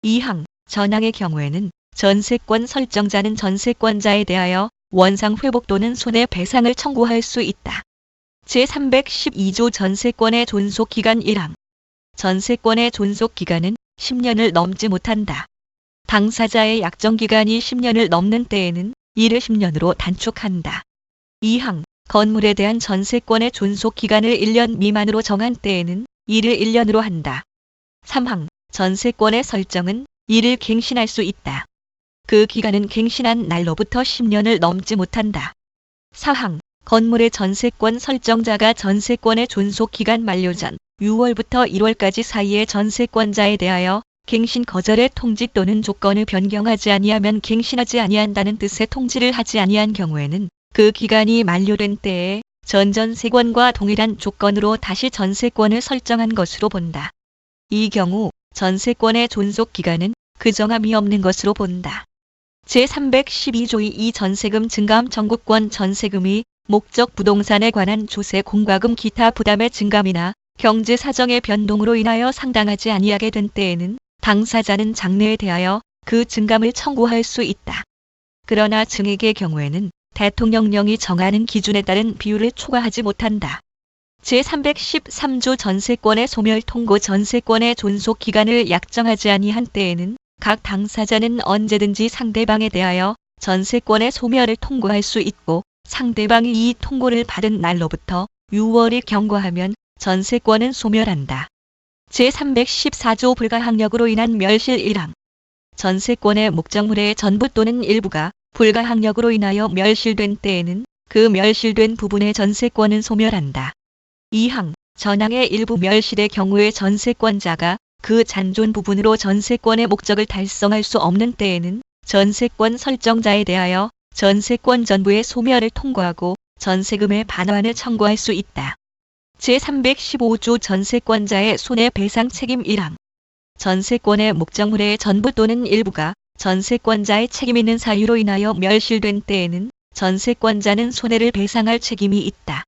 2항 전항의 경우에는 전세권 설정자는 전세권자에 대하여 원상 회복 또는 손해배상을 청구할 수 있다. 제312조 전세권의 존속기간 1항 전세권의 존속기간은 10년을 넘지 못한다. 당사자의 약정기간이 10년을 넘는 때에는 이를 10년으로 단축한다. 2항 건물에 대한 전세권의 존속기간을 1년 미만으로 정한 때에는 이를 1년으로 한다. 3항 전세권의 설정은 이를 갱신할 수 있다. 그 기간은 갱신한 날로부터 10년을 넘지 못한다. 4항 건물의 전세권 설정자가 전세권의 존속기간 만료 전 6월부터 1월까지 사이에 전세권자에 대하여 갱신 거절의 통지 또는 조건을 변경하지 아니하면 갱신하지 아니한다는 뜻의 통지를 하지 아니한 경우에는 그 기간이 만료된 때에 전전세권과 동일한 조건으로 다시 전세권을 설정한 것으로 본다. 이 경우 전세권의 존속기간은 그 정함이 없는 것으로 본다. 제312조의 이 전세금 증감 청구권 전세금이 목적 부동산에 관한 조세 공과금 기타 부담의 증감이나 경제 사정의 변동으로 인하여 상당하지 아니하게 된 때에는 당사자는 장래에 대하여 그 증감을 청구할 수 있다. 그러나 증액의 경우에는 대통령령이 정하는 기준에 따른 비율을 초과하지 못한다. 제313조 전세권의 소멸 통고 전세권의 존속 기간을 약정하지 아니한 때에는 각 당사자는 언제든지 상대방에 대하여 전세권의 소멸을 통고할 수 있고 상대방이 이 통고를 받은 날로부터 6월이 경과하면 전세권은 소멸한다. 제314조 불가항력으로 인한 멸실 1항 전세권의 목적물의 전부 또는 일부가 불가항력으로 인하여 멸실된 때에는 그 멸실된 부분의 전세권은 소멸한다. 2항 전항의 일부 멸실의 경우에 전세권자가 그 잔존 부분으로 전세권의 목적을 달성할 수 없는 때에는 전세권 설정자에 대하여 전세권 전부의 소멸을 통고하고 전세금의 반환을 청구할 수 있다. 제315조 전세권자의 손해배상 책임 1항. 전세권의 목적물의 전부 또는 일부가 전세권자의 책임 있는 사유로 인하여 멸실된 때에는 전세권자는 손해를 배상할 책임이 있다.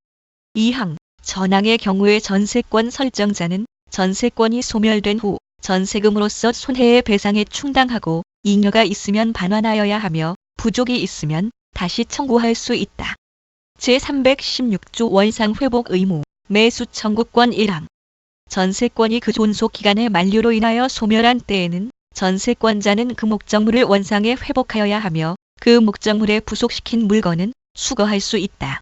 2항. 전항의 경우에 전세권 설정자는 전세권이 소멸된 후 전세금으로서 손해의 배상에 충당하고 잉여가 있으면 반환하여야 하며 부족이 있으면 다시 청구할 수 있다. 제316조 원상회복 의무, 매수 청구권 1항. 전세권이 그 존속 기간의 만료로 인하여 소멸한 때에는 전세권자는 그 목적물을 원상에 회복하여야 하며 그 목적물에 부속시킨 물건은 수거할 수 있다.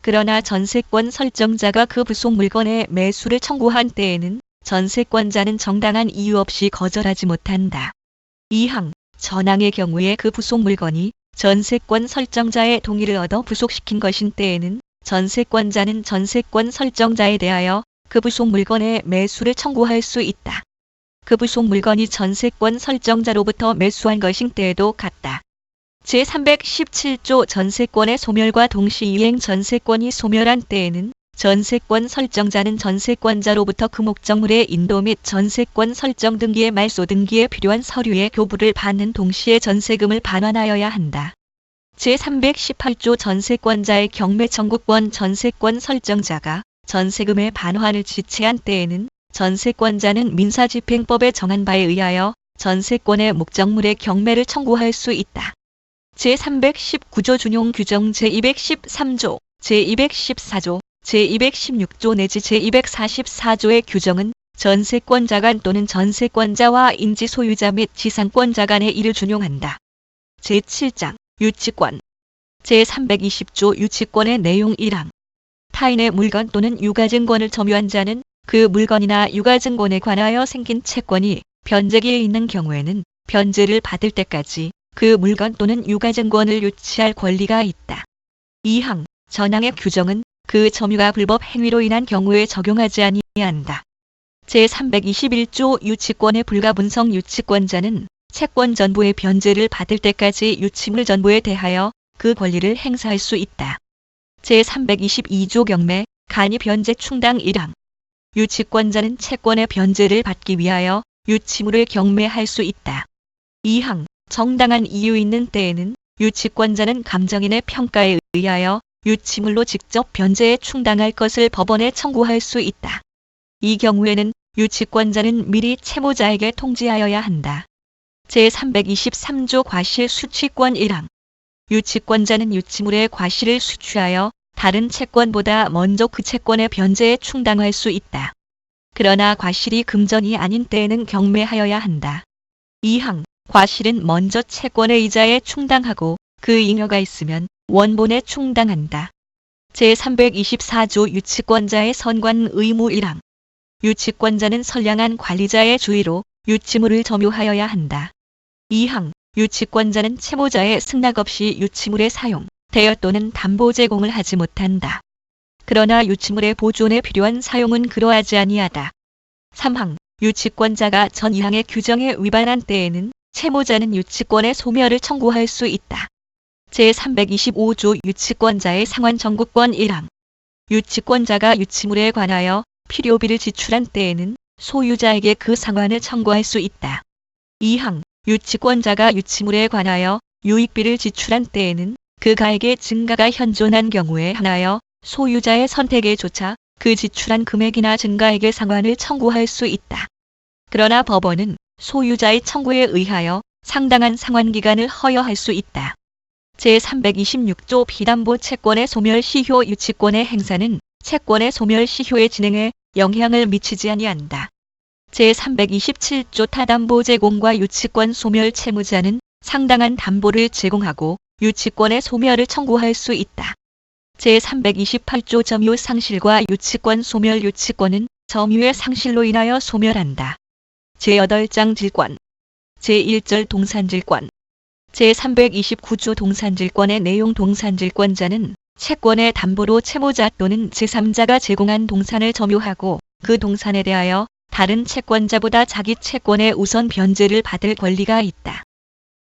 그러나 전세권 설정자가 그 부속 물건의 매수를 청구한 때에는 전세권자는 정당한 이유 없이 거절하지 못한다. 2항. 전항의 경우에 그 부속 물건이 전세권 설정자의 동의를 얻어 부속시킨 것인 때에는 전세권자는 전세권 설정자에 대하여 그 부속 물건의 매수를 청구할 수 있다. 그 부속 물건이 전세권 설정자로부터 매수한 것인 때에도 같다. 제317조 전세권의 소멸과 동시이행. 전세권이 소멸한 때에는 전세권 설정자는 전세권자로부터 그 목적물의 인도 및 전세권 설정 등기의 말소 등기에 필요한 서류의 교부를 받는 동시에 전세금을 반환하여야 한다. 제318조 전세권자의 경매 청구권. 전세권 설정자가 전세금의 반환을 지체한 때에는 전세권자는 민사집행법에 정한 바에 의하여 전세권의 목적물의 경매를 청구할 수 있다. 제319조 준용 규정. 제213조, 제214조, 제216조 내지 제244조의 규정은 전세권자 간 또는 전세권자와 인지 소유자 및 지상권자 간의 이를 준용한다. 제7장 유치권. 제320조 유치권의 내용 1항. 타인의 물건 또는 유가증권을 점유한 자는 그 물건이나 유가증권에 관하여 생긴 채권이 변제기에 있는 경우에는 변제를 받을 때까지 그 물건 또는 유가증권을 유치할 권리가 있다. 2항. 전항의 규정은 그 점유가 불법 행위로 인한 경우에 적용하지 아니한다. 제321조 유치권의 불가분성. 유치권자는 채권 전부의 변제를 받을 때까지 유치물 전부에 대하여 그 권리를 행사할 수 있다. 제322조 경매, 간이 변제 충당 1항. 유치권자는 채권의 변제를 받기 위하여 유치물을 경매할 수 있다. 2항. 정당한 이유 있는 때에는 유치권자는 감정인의 평가에 의하여 유치물로 직접 변제에 충당할 것을 법원에 청구할 수 있다. 이 경우에는 유치권자는 미리 채무자에게 통지하여야 한다. 제323조 과실 수취권 1항. 유치권자는 유치물의 과실을 수취하여 다른 채권보다 먼저 그 채권의 변제에 충당할 수 있다. 그러나 과실이 금전이 아닌 때에는 경매하여야 한다. 2항. 과실은 먼저 채권의 이자에 충당하고 그 잉여가 있으면 원본에 충당한다. 제324조 유치권자의 선관 의무 1항. 유치권자는 선량한 관리자의 주의로 유치물을 점유하여야 한다. 2항. 유치권자는 채무자의 승낙 없이 유치물의 사용, 대여 또는 담보 제공을 하지 못한다. 그러나 유치물의 보존에 필요한 사용은 그러하지 아니하다. 3항. 유치권자가 전 2항의 규정에 위반한 때에는 채무자는 유치권의 소멸을 청구할 수 있다. 제325조 유치권자의 상환 청구권 1항. 유치권자가 유치물에 관하여 필요비를 지출한 때에는 소유자에게 그 상환을 청구할 수 있다. 2항. 유치권자가 유치물에 관하여 유익비를 지출한 때에는 그 가액의 증가가 현존한 경우에 한하여 소유자의 선택에 조차 그 지출한 금액이나 증가액의 상환을 청구할 수 있다. 그러나 법원은 소유자의 청구에 의하여 상당한 상환기간을 허여할 수 있다. 제326조 비담보 채권의 소멸 시효. 유치권의 행사는 채권의 소멸 시효의 진행에 영향을 미치지 아니한다. 제327조 타담보 제공과 유치권 소멸. 채무자는 상당한 담보를 제공하고 유치권의 소멸을 청구할 수 있다. 제328조 점유 상실과 유치권 소멸. 유치권은 점유의 상실로 인하여 소멸한다. 제8장 질권. 제1절 동산질권. 제329조 동산질권의 내용. 동산질권자는 채권의 담보로 채무자 또는 제3자가 제공한 동산을 점유하고 그 동산에 대하여 다른 채권자보다 자기 채권의 우선 변제를 받을 권리가 있다.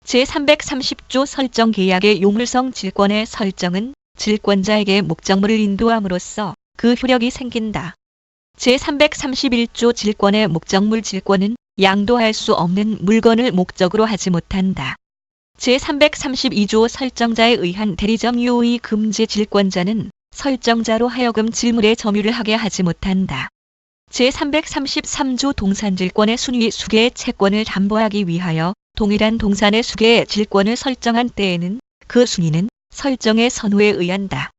제330조 설정계약의 요물성 질권의 설정은 질권자에게 목적물을 인도함으로써 그 효력이 생긴다. 제331조 질권의 목적물 질권은 양도할 수 없는 물건을 목적으로 하지 못한다. 제332조 설정자에 의한 대리점 유의 금지 질권자는 설정자로 하여금 질물에 점유를 하게 하지 못한다. 제333조 동산질권의 순위 수개의 채권을 담보하기 위하여 동일한 동산의 수개의 질권을 설정한 때에는 그 순위는 설정의 선호에 의한다.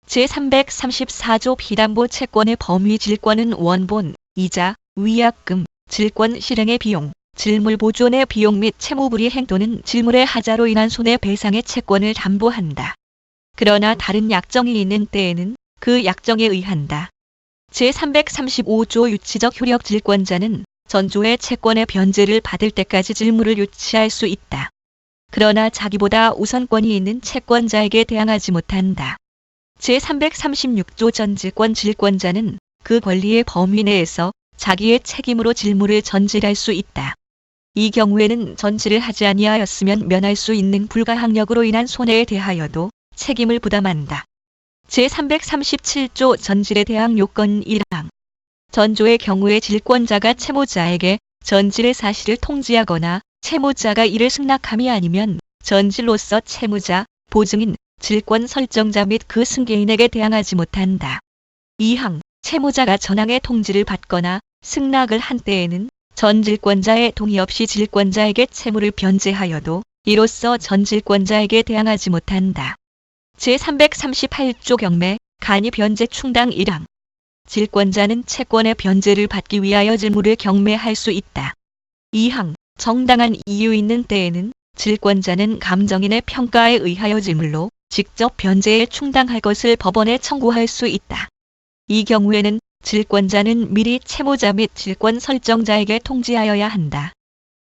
제334조 피담보 채권의 범위 질권은 원본, 이자, 위약금, 질권 실행의 비용, 질물 보존의 비용 및 채무불이행 또는 질물의 하자로 인한 손해배상의 채권을 담보한다. 그러나 다른 약정이 있는 때에는 그 약정에 의한다. 제335조 유치적 효력 질권자는 전조의 채권의 변제를 받을 때까지 질물을 유치할 수 있다. 그러나 자기보다 우선권이 있는 채권자에게 대항하지 못한다. 제336조 전질권 질권자는 그 권리의 범위 내에서 자기의 책임으로 질물을 전질할 수 있다. 이 경우에는 전질을 하지 아니하였으면 면할 수 있는 불가항력으로 인한 손해에 대하여도 책임을 부담한다. 제337조 전질에 대항 요건 1항. 전조의 경우에 질권자가 채무자에게 전질의 사실을 통지하거나 채무자가 이를 승낙함이 아니면 전질로서 채무자, 보증인, 질권 설정자 및 그 승계인에게 대항하지 못한다. 2항. 채무자가 전항의 통지를 받거나 승낙을 한 때에는 전질권자의 동의 없이 질권자에게 채무를 변제하여도 이로써 전질권자에게 대항하지 못한다. 제338조 경매, 간이 변제 충당 1항. 질권자는 채권의 변제를 받기 위하여 질물을 경매할 수 있다. 2항. 정당한 이유 있는 때에는 질권자는 감정인의 평가에 의하여 질물로 직접 변제에 충당할 것을 법원에 청구할 수 있다. 이 경우에는 질권자는 미리 채무자 및 질권 설정자에게 통지하여야 한다.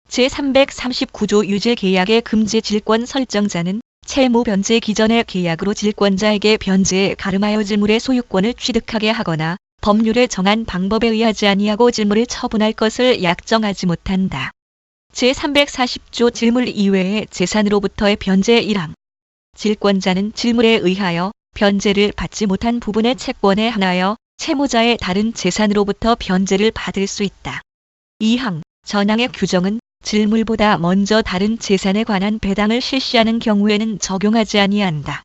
제339조 유질계약의 금지 질권 설정자는 채무 변제 기전의 계약으로 질권자에게 변제에 가름하여 질물의 소유권을 취득하게 하거나 법률에 정한 방법에 의하지 아니하고 질물을 처분할 것을 약정하지 못한다. 제340조 질물 이외의 재산으로부터의 변제 1항. 질권자는 질물에 의하여 변제를 받지 못한 부분의 채권에 한하여 채무자의 다른 재산으로부터 변제를 받을 수 있다. 2항. 전항의 규정은 질물보다 먼저 다른 재산에 관한 배당을 실시하는 경우에는 적용하지 아니한다.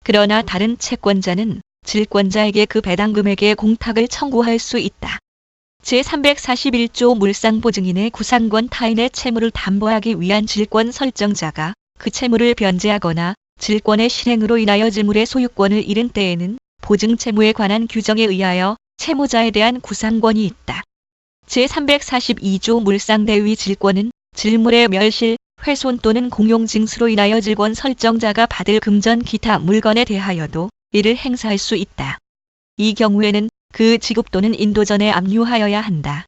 그러나 다른 채권자는 질권자에게 그 배당금액의 공탁을 청구할 수 있다. 제341조 물상보증인의 구상권 타인의 채무를 담보하기 위한 질권 설정자가 그 채무를 변제하거나 질권의 실행으로 인하여 질물의 소유권을 잃은 때에는 보증채무에 관한 규정에 의하여 채무자에 대한 구상권이 있다. 제342조 물상대위 질권은 질물의 멸실, 훼손 또는 공용징수로 인하여 질권 설정자가 받을 금전 기타 물건에 대하여도 이를 행사할 수 있다. 이 경우에는 그 지급 또는 인도 전에 압류하여야 한다.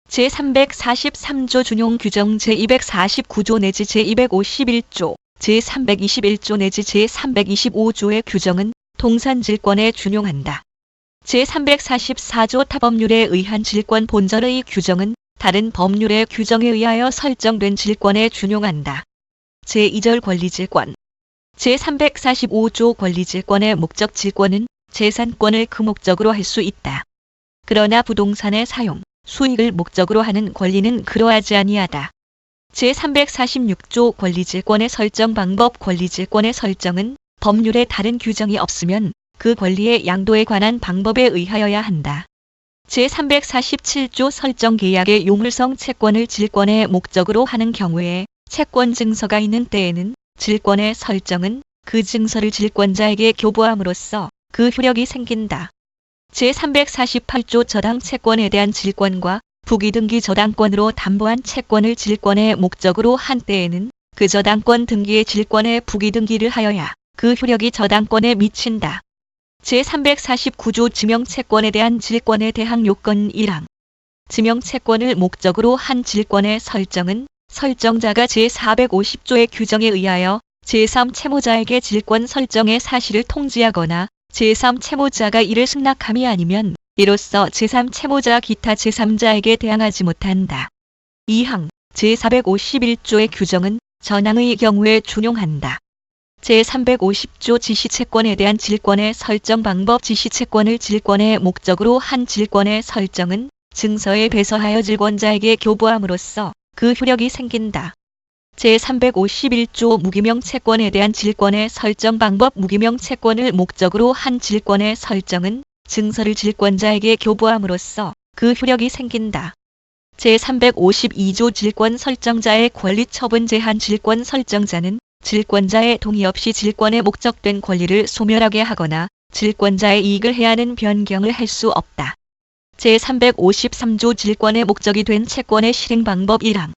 제343조 준용 규정 제249조 내지 제251조, 제321조 내지 제325조의 규정은 동산질권에 준용한다. 제344조 타법률에 의한 질권 본절의 규정은 다른 법률의 규정에 의하여 설정된 질권에 준용한다. 제2절 권리질권. 제345조 권리질권의 목적 질권은 재산권을 그 목적으로 할 수 있다. 그러나 부동산의 사용, 수익을 목적으로 하는 권리는 그러하지 아니하다. 제346조 권리질권의 설정 방법. 권리질권의 설정은 법률에 다른 규정이 없으면 그 권리의 양도에 관한 방법에 의하여야 한다. 제347조 설정계약의 요물성 채권을 질권의 목적으로 하는 경우에 채권 증서가 있는 때에는 질권의 설정은 그 증서를 질권자에게 교부함으로써 그 효력이 생긴다. 제348조 저당 채권에 대한 질권과 부기등기 저당권으로 담보한 채권을 질권의 목적으로 한 때에는 그 저당권 등기의 질권의 부기등기를 하여야 그 효력이 저당권에 미친다. 제349조 지명채권에 대한 질권에 대항 요건 1항. 지명채권을 목적으로 한 질권의 설정은 설정자가 제450조의 규정에 의하여 제3채무자에게 질권 설정의 사실을 통지하거나 제3채무자가 이를 승낙함이 아니면 이로써 제3채무자 기타 제3자에게 대항하지 못한다. 2항. 제451조의 규정은 전항의 경우에 준용한다. 제350조 지시채권에 대한 질권의 설정 방법. 지시채권을 질권의 목적으로 한 질권의 설정은 증서에 배서하여 질권자에게 교부함으로써 그 효력이 생긴다. 제351조 무기명 채권에 대한 질권의 설정 방법. 무기명 채권을 목적으로 한 질권의 설정은 증서를 질권자에게 교부함으로써 그 효력이 생긴다. 제352조 질권 설정자의 권리 처분. 제한 질권 설정자는 질권자의 동의 없이 질권에 목적된 권리를 소멸하게 하거나 질권자의 이익을 해하는 변경을 할 수 없다. 제353조 질권의 목적이 된 채권의 실행 방법. 1항.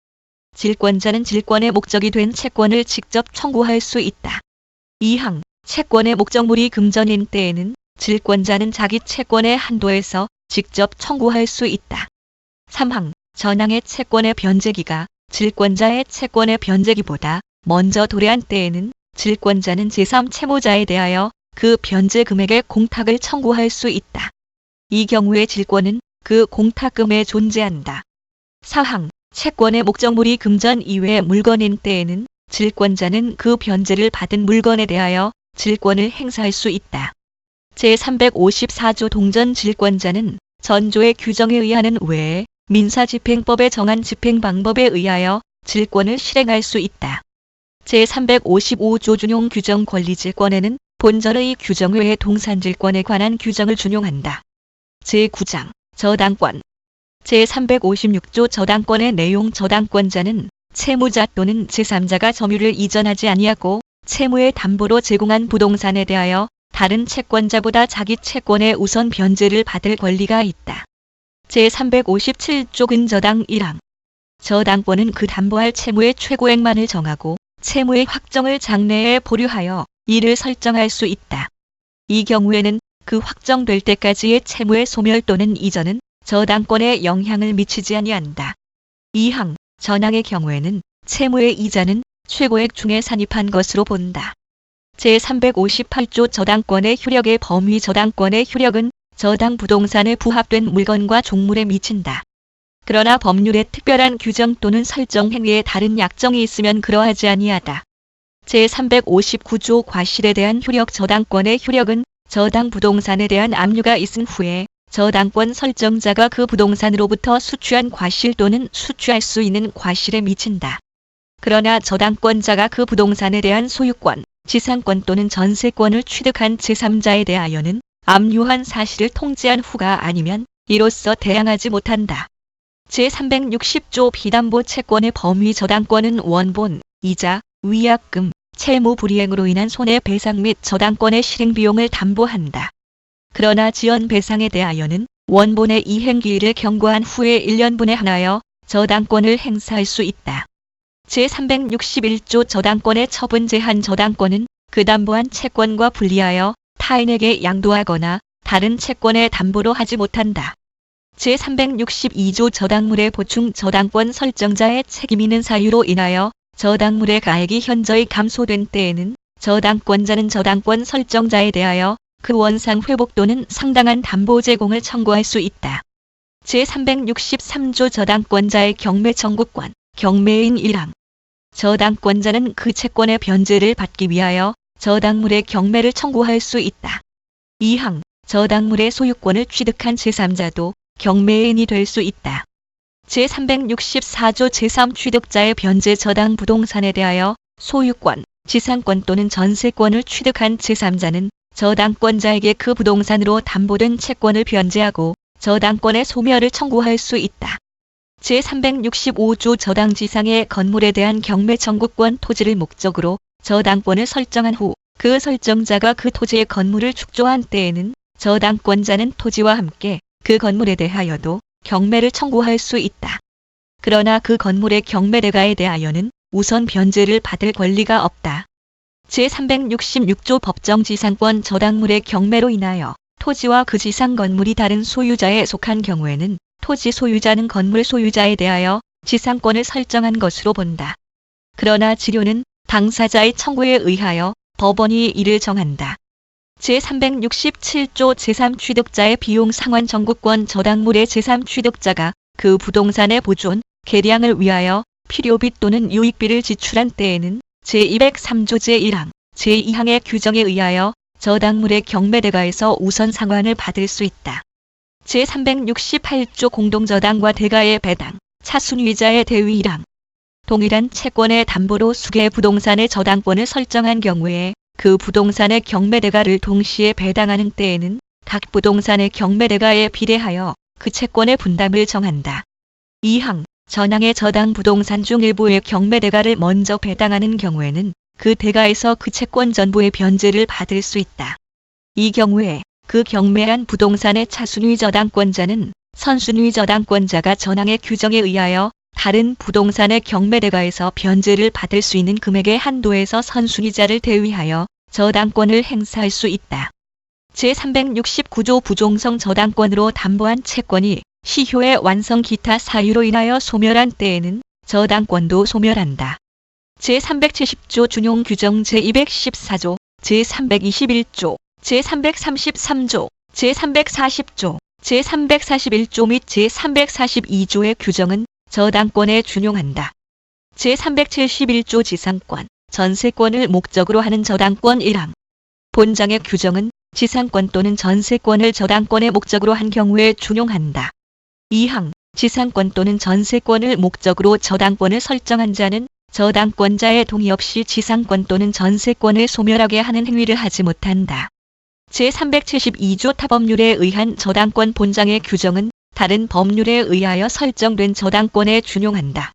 질권자는 질권의 목적이 된 채권을 직접 청구할 수 있다. 2항. 채권의 목적물이 금전인 때에는 질권자는 자기 채권의 한도에서 직접 청구할 수 있다. 3항. 전항의 채권의 변제기가 질권자의 채권의 변제기보다 먼저 도래한 때에는 질권자는 제3채무자에 대하여 그 변제 금액의 공탁을 청구할 수 있다. 이 경우에 질권은 그 공탁금에 존재한다. 4항. 채권의 목적물이 금전 이외의 물건인 때에는 질권자는 그 변제를 받은 물건에 대하여 질권을 행사할 수 있다. 제354조 동전 질권자는 전조의 규정에 의하는 외에 민사집행법에 정한 집행 방법에 의하여 질권을 실행할 수 있다. 제355조 준용 규정 권리질권에는 본절의 규정 외에 동산질권에 관한 규정을 준용한다. 제9장 저당권. 제356조 저당권의 내용. 저당권자는 채무자 또는 제3자가 점유를 이전하지 아니하고 채무의 담보로 제공한 부동산에 대하여 다른 채권자보다 자기 채권의 우선 변제를 받을 권리가 있다. 제357조 근저당 1항. 저당권은 그 담보할 채무의 최고액만을 정하고 채무의 확정을 장래에 보류하여 이를 설정할 수 있다. 이 경우에는 그 확정될 때까지의 채무의 소멸 또는 이전은 저당권에 영향을 미치지 아니한다. 2항. 전항의 경우에는 채무의 이자는 최고액 중에 산입한 것으로 본다. 제358조 저당권의 효력의 범위. 저당권의 효력은 저당 부동산에 부합된 물건과 종물에 미친다. 그러나 법률의 특별한 규정 또는 설정 행위에 다른 약정이 있으면 그러하지 아니하다. 제359조 과실에 대한 효력. 저당권의 효력은 저당 부동산에 대한 압류가 있은 후에 저당권 설정자가 그 부동산으로부터 수취한 과실 또는 수취할 수 있는 과실에 미친다. 그러나 저당권자가 그 부동산에 대한 소유권, 지상권 또는 전세권을 취득한 제3자에 대하여는 압류한 사실을 통지한 후가 아니면 이로써 대항하지 못한다. 제360조 비담보 채권의 범위. 저당권은 원본, 이자, 위약금, 채무 불이행으로 인한 손해배상 및 저당권의 실행 비용을 담보한다. 그러나 지연배상에 대하여는 원본의 이행기일을 경과한 후에 1년분에 한하여 저당권을 행사할 수 있다. 제361조 저당권의 처분. 제한. 저당권은 그 담보한 채권과 분리하여 타인에게 양도하거나 다른 채권에 담보로 하지 못한다. 제362조 저당물의 보충. 저당권 설정자의 책임 있는 사유로 인하여 저당물의 가액이 현저히 감소된 때에는 저당권자는 저당권 설정자에 대하여 그 원상 회복 또는 상당한 담보 제공을 청구할 수 있다. 제363조 저당권자의 경매 청구권. 경매인 1항. 저당권자는 그 채권의 변제를 받기 위하여 저당물의 경매를 청구할 수 있다. 2항. 저당물의 소유권을 취득한 제3자도 경매인이 될 수 있다. 제364조 제3취득자의 변제. 저당 부동산에 대하여 소유권, 지상권 또는 전세권을 취득한 제3자는 저당권자에게 그 부동산으로 담보된 채권을 변제하고 저당권의 소멸을 청구할 수 있다. 제365조 저당지상의 건물에 대한 경매 청구권. 토지를 목적으로 저당권을 설정한 후 그 설정자가 그 토지의 건물을 축조한 때에는 저당권자는 토지와 함께 그 건물에 대하여도 경매를 청구할 수 있다. 그러나 그 건물의 경매대가에 대하여는 우선 변제를 받을 권리가 없다. 제366조 법정지상권. 저당물의 경매로 인하여 토지와 그 지상 건물이 다른 소유자에 속한 경우에는 토지 소유자는 건물 소유자에 대하여 지상권을 설정한 것으로 본다. 그러나 지료는 당사자의 청구에 의하여 법원이 이를 정한다. 제367조 제3취득자의 비용 상환 청구권. 저당물의 제3취득자가 그 부동산의 보존, 개량을 위하여 필요비 또는 유익비를 지출한 때에는 제203조 제1항, 제2항의 규정에 의하여 저당물의 경매대가에서 우선 상환을 받을 수 있다. 제368조 공동저당과 대가의 배당, 차순위자의 대위 1항. 동일한 채권의 담보로 수개의 부동산의 저당권을 설정한 경우에 그 부동산의 경매대가를 동시에 배당하는 때에는 각 부동산의 경매대가에 비례하여 그 채권의 분담을 정한다. 2항, 전항의 저당 부동산 중 일부의 경매대가를 먼저 배당하는 경우에는 그 대가에서 그 채권 전부의 변제를 받을 수 있다. 이 경우에 그 경매한 부동산의 차순위 저당권자는 선순위 저당권자가 전항의 규정에 의하여 다른 부동산의 경매대가에서 변제를 받을 수 있는 금액의 한도에서 선순위자를 대위하여 저당권을 행사할 수 있다. 제369조 부종성 저당권으로 담보한 채권이 시효의 완성 기타 사유로 인하여 소멸한 때에는 저당권도 소멸한다. 제370조 준용 규정 제214조, 제321조, 제333조, 제340조, 제341조 및 제342조의 규정은 저당권에 준용한다. 제371조 지상권, 전세권을 목적으로 하는 저당권 1항. 본장의 규정은 지상권 또는 전세권을 저당권의 목적으로 한 경우에 준용한다. 2항. 지상권 또는 전세권을 목적으로 저당권을 설정한 자는 저당권자의 동의 없이 지상권 또는 전세권을 소멸하게 하는 행위를 하지 못한다. 제372조 타법률에 의한 저당권 본장의 규정은 다른 법률에 의하여 설정된 저당권에 준용한다.